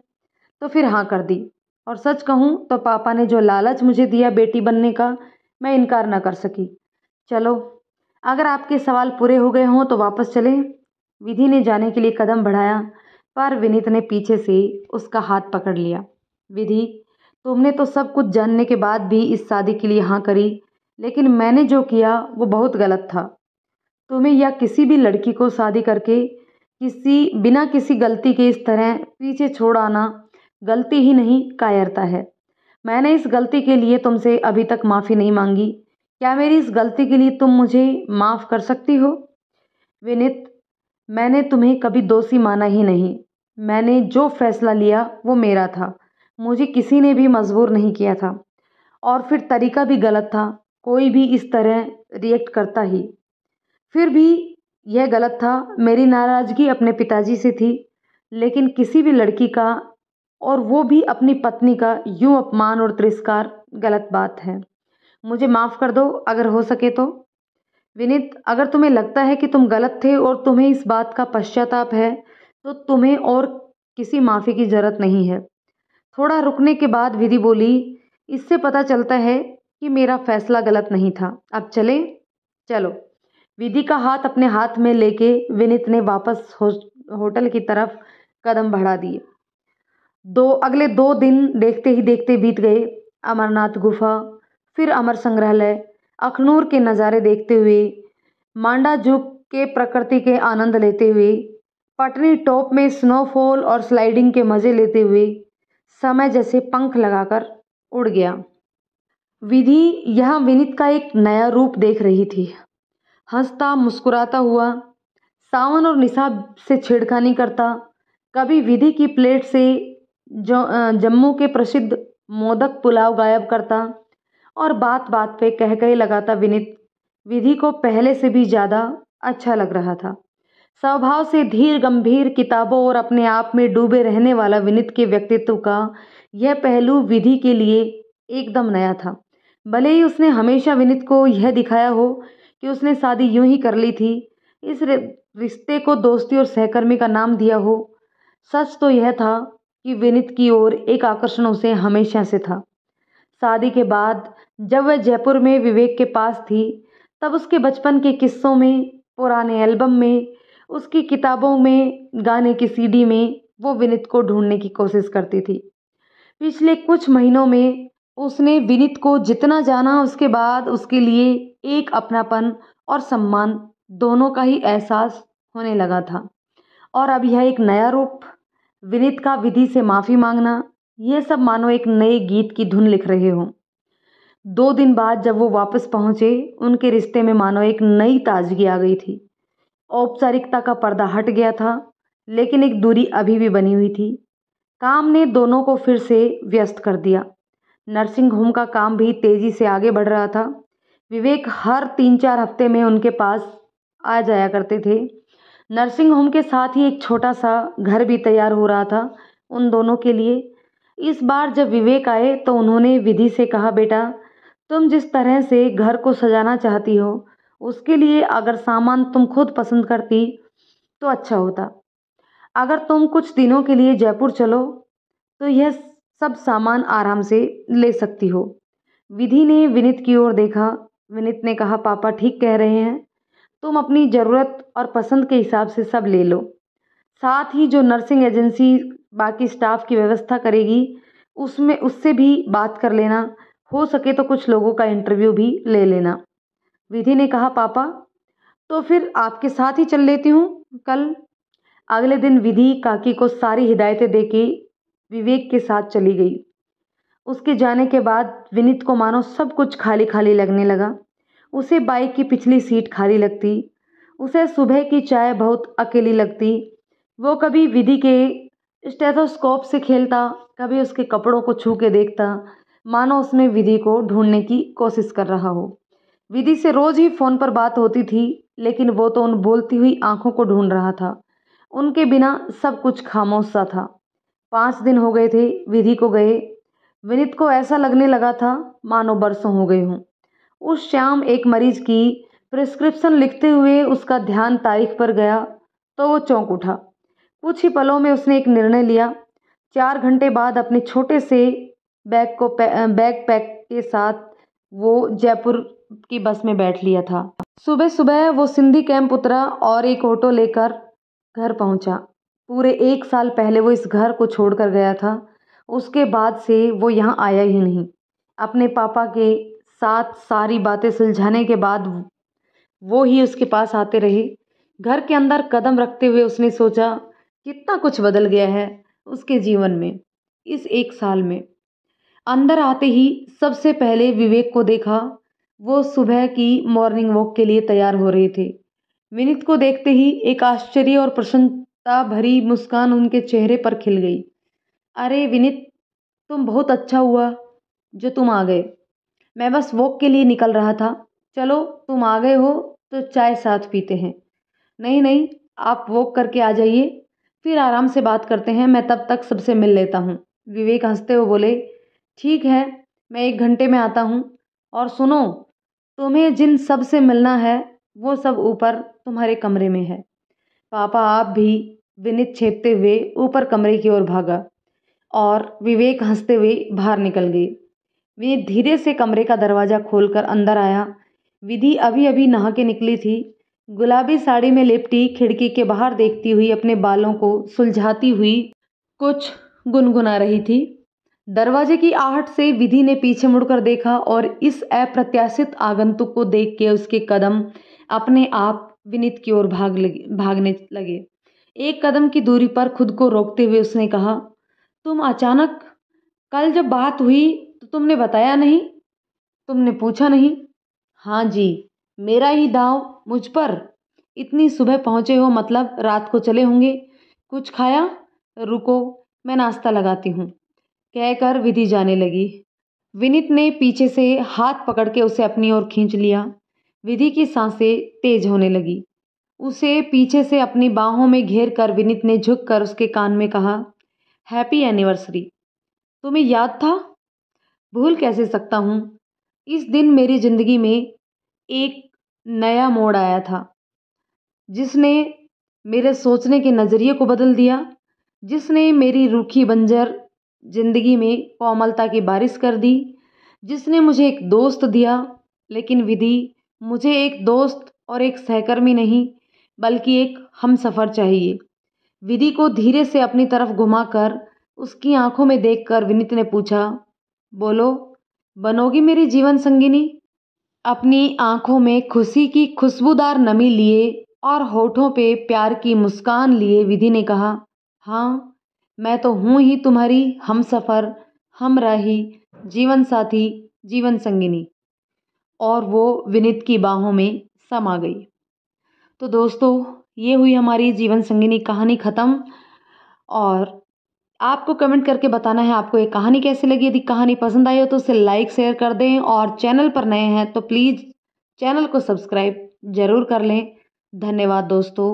S1: तो फिर हाँ कर दी। और सच कहूँ तो पापा ने जो लालच मुझे दिया बेटी बनने का, मैं इनकार ना कर सकी। चलो, अगर आपके सवाल पूरे हो गए हों तो वापस चलें। विधि ने जाने के लिए कदम बढ़ाया, पर विनीत ने पीछे से उसका हाथ पकड़ लिया। विधि, तुमने तो सब कुछ जानने के बाद भी इस शादी के लिए हाँ करी, लेकिन मैंने जो किया वो बहुत गलत था। तुम्हें या किसी भी लड़की को शादी करके बिना किसी गलती के इस तरह पीछे छोड़ आना गलती ही नहीं, कायरता है। मैंने इस गलती के लिए तुमसे अभी तक माफ़ी नहीं मांगी। क्या मेरी इस गलती के लिए तुम मुझे माफ़ कर सकती हो? विनीत, मैंने तुम्हें कभी दोषी माना ही नहीं। मैंने जो फैसला लिया वो मेरा था, मुझे किसी ने भी मजबूर नहीं किया था। और फिर तरीका भी गलत था, कोई भी इस तरह रिएक्ट करता ही। फिर भी यह गलत था। मेरी नाराज़गी अपने पिताजी से थी, लेकिन किसी भी लड़की का, और वो भी अपनी पत्नी का, यूं अपमान और तिरस्कार गलत बात है। मुझे माफ़ कर दो अगर हो सके तो। विनीत, अगर तुम्हें लगता है कि तुम गलत थे और तुम्हें इस बात का पश्चाताप है, तो तुम्हें और किसी माफ़ी की ज़रूरत नहीं है। थोड़ा रुकने के बाद विधि बोली, इससे पता चलता है कि मेरा फैसला गलत नहीं था। अब चले? चलो। विधि का हाथ अपने हाथ में लेके विनीत ने वापस होटल की तरफ कदम बढ़ा दिए। अगले 2 दिन देखते ही देखते बीत गए। अमरनाथ गुफा, फिर अमर संग्रहालय, अखनूर के नज़ारे देखते हुए, मांडा जू के प्रकृति के आनंद लेते हुए पटनी टॉप में स्नोफॉल और स्लाइडिंग के मजे लेते हुए समय जैसे पंख लगाकर उड़ गया। विधि यहाँ विनीत का एक नया रूप देख रही थी। हंसता मुस्कुराता हुआ, सावन और निशा से छेड़खानी करता, कभी विधि की प्लेट से जो जम्मू के प्रसिद्ध मोदक पुलाव गायब करता और बात बात पे कह कहे लगाता। विनीत विधि को पहले से भी ज़्यादा अच्छा लग रहा था। स्वभाव से धीर गंभीर, किताबों और अपने आप में डूबे रहने वाला विनीत के व्यक्तित्व का यह पहलू विधि के लिए एकदम नया था। भले ही उसने हमेशा विनीत को यह दिखाया हो कि उसने शादी यूं ही कर ली थी, इस रिश्ते को दोस्ती और सहकर्मी का नाम दिया हो, सच तो यह था कि विनीत की ओर एक आकर्षण उसे हमेशा से था। शादी के बाद जब वह जयपुर में विवेक के पास थी, तब उसके बचपन के किस्सों में, पुराने एल्बम में, उसकी किताबों में, गाने की सीडी में वो विनीत को ढूंढने की कोशिश करती थी। पिछले कुछ महीनों में उसने विनीत को जितना जाना, उसके बाद उसके लिए एक अपनापन और सम्मान दोनों का ही एहसास होने लगा था। और अब यह एक नया रूप, विनीत का विधि से माफ़ी मांगना, यह सब मानो एक नए गीत की धुन लिख रहे हों। 2 दिन बाद जब वो वापस पहुंचे, उनके रिश्ते में मानो एक नई ताजगी आ गई थी। औपचारिकता का पर्दा हट गया था, लेकिन एक दूरी अभी भी बनी हुई थी। काम ने दोनों को फिर से व्यस्त कर दिया। नर्सिंग होम का काम भी तेजी से आगे बढ़ रहा था। विवेक हर 3-4 हफ्ते में उनके पास आ जाया करते थे। नर्सिंग होम के साथ ही एक छोटा सा घर भी तैयार हो रहा था उन दोनों के लिए। इस बार जब विवेक आए तो उन्होंने विधि से कहा, बेटा, तुम जिस तरह से घर को सजाना चाहती हो, उसके लिए अगर सामान तुम खुद पसंद करती तो अच्छा होता। अगर तुम कुछ दिनों के लिए जयपुर चलो तो यह सब सामान आराम से ले सकती हो। विधि ने विनीत की ओर देखा। विनीत ने कहा, पापा ठीक कह रहे हैं, तुम अपनी ज़रूरत और पसंद के हिसाब से सब ले लो। साथ ही जो नर्सिंग एजेंसी बाकी स्टाफ की व्यवस्था करेगी, उससे भी बात कर लेना। हो सके तो कुछ लोगों का इंटरव्यू भी ले लेना। विधि ने कहा, पापा तो फिर आपके साथ ही चल लेती हूँ कल। अगले दिन विधि काकी को सारी हिदायतें देके विवेक के साथ चली गई। उसके जाने के बाद विनीत को मानो सब कुछ खाली खाली लगने लगा। उसे बाइक की पिछली सीट खाली लगती, उसे सुबह की चाय बहुत अकेली लगती। वो कभी विधि के स्टेथोस्कोप से खेलता, कभी उसके कपड़ों को छू के देखता, मानो उसमें विधि को ढूंढने की कोशिश कर रहा हो। विधि से रोज ही फोन पर बात होती थी, लेकिन वो तो उन बोलती हुई आंखों को ढूंढ रहा था। उनके बिना सब कुछ खामोश सा था। 5 दिन हो गए थे विधि को गए। विनीत को ऐसा लगने लगा था मानो बरसों हो गए हों। उस शाम एक मरीज की प्रिस्क्रिप्शन लिखते हुए उसका ध्यान तारीख पर गया तो वो चौंक उठा। कुछ ही पलों में उसने एक निर्णय लिया। 4 घंटे बाद अपने छोटे से बैग पैक के साथ वो जयपुर की बस में बैठ लिया था। सुबह सुबह वो सिंधी कैंप उतरा और एक ऑटो लेकर घर पहुंचा। पूरे 1 साल पहले वो इस घर को छोड़कर गया था। उसके बाद से वो यहाँ आया ही नहीं। अपने पापा के साथ सारी बातें सुलझाने के बाद वो ही उसके पास आते रहे। घर के अंदर कदम रखते हुए उसने सोचा, कितना कुछ बदल गया है उसके जीवन में इस 1 साल में। अंदर आते ही सबसे पहले विवेक को देखा। वो सुबह की मॉर्निंग वॉक के लिए तैयार हो रहे थे। विनीत को देखते ही एक आश्चर्य और प्रसन्नता भरी मुस्कान उनके चेहरे पर खिल गई। अरे विनीत, तुम बहुत अच्छा हुआ जो तुम आ गए। मैं बस वॉक के लिए निकल रहा था। चलो तुम आ गए हो तो चाय साथ पीते हैं। नहीं नहीं, आप वॉक करके आ जाइए, फिर आराम से बात करते हैं। मैं तब तक सबसे मिल लेता हूँ। विवेक हंसते हुए बोले, ठीक है, मैं 1 घंटे में आता हूँ। और सुनो, तुम्हें जिन सब से मिलना है वो सब ऊपर तुम्हारे कमरे में है। पापा आप भी। विनीत छेपते हुए ऊपर कमरे की ओर भागा और विवेक हंसते हुए बाहर निकल गए। विनीत धीरे से कमरे का दरवाज़ा खोलकर अंदर आया। विधि अभी अभी नहा के निकली थी। गुलाबी साड़ी में लिपटी खिड़की के बाहर देखती हुई अपने बालों को सुलझाती हुई कुछ गुनगुना रही थी। दरवाजे की आहट से विधि ने पीछे मुड़कर देखा और इस अप्रत्याशित आगंतुक को देख के उसके कदम अपने आप विनीत की ओर भागने लगे। एक कदम की दूरी पर खुद को रोकते हुए उसने कहा, तुम अचानक, कल जब बात हुई तो तुमने बताया नहीं, तुमने पूछा नहीं। हाँ जी, मेरा ही दांव मुझ पर। इतनी सुबह पहुंचे हो, मतलब रात को चले होंगे। कुछ खाया? रुको, मैं नाश्ता लगाती हूँ, कहकर विधि जाने लगी। विनीत ने पीछे से हाथ पकड़ के उसे अपनी ओर खींच लिया। विधि की सांसें तेज होने लगी। उसे पीछे से अपनी बाहों में घेर कर विनीत ने झुककर उसके कान में कहा, हैप्पी एनिवर्सरी। तुम्हें याद था? भूल कैसे सकता हूँ। इस दिन मेरी जिंदगी में एक नया मोड़ आया था, जिसने मेरे सोचने के नज़रिए को बदल दिया, जिसने मेरी रूखी बंजर जिंदगी में कोमलता की बारिश कर दी, जिसने मुझे एक दोस्त दिया। लेकिन विधि, मुझे एक दोस्त और एक सहकर्मी नहीं, बल्कि एक हमसफ़र चाहिए। विधि को धीरे से अपनी तरफ घुमाकर उसकी आंखों में देखकर विनीत ने पूछा, बोलो, बनोगी मेरी जीवन संगिनी? अपनी आंखों में खुशी की खुशबूदार नमी लिए और होठों पे प्यार की मुस्कान लिए विधि ने कहा, हाँ, मैं तो हूँ ही तुम्हारी हमसफ़र, हमराही, जीवन साथी, जीवन संगिनी। और वो विनीत की बाहों में समा गई। तो दोस्तों, ये हुई हमारी जीवन संगिनी कहानी ख़त्म। और आपको कमेंट करके बताना है आपको ये कहानी कैसी लगी। यदि कहानी पसंद आई हो तो उसे लाइक शेयर कर दें, और चैनल पर नए हैं तो प्लीज़ चैनल को सब्सक्राइब ज़रूर कर लें। धन्यवाद दोस्तों।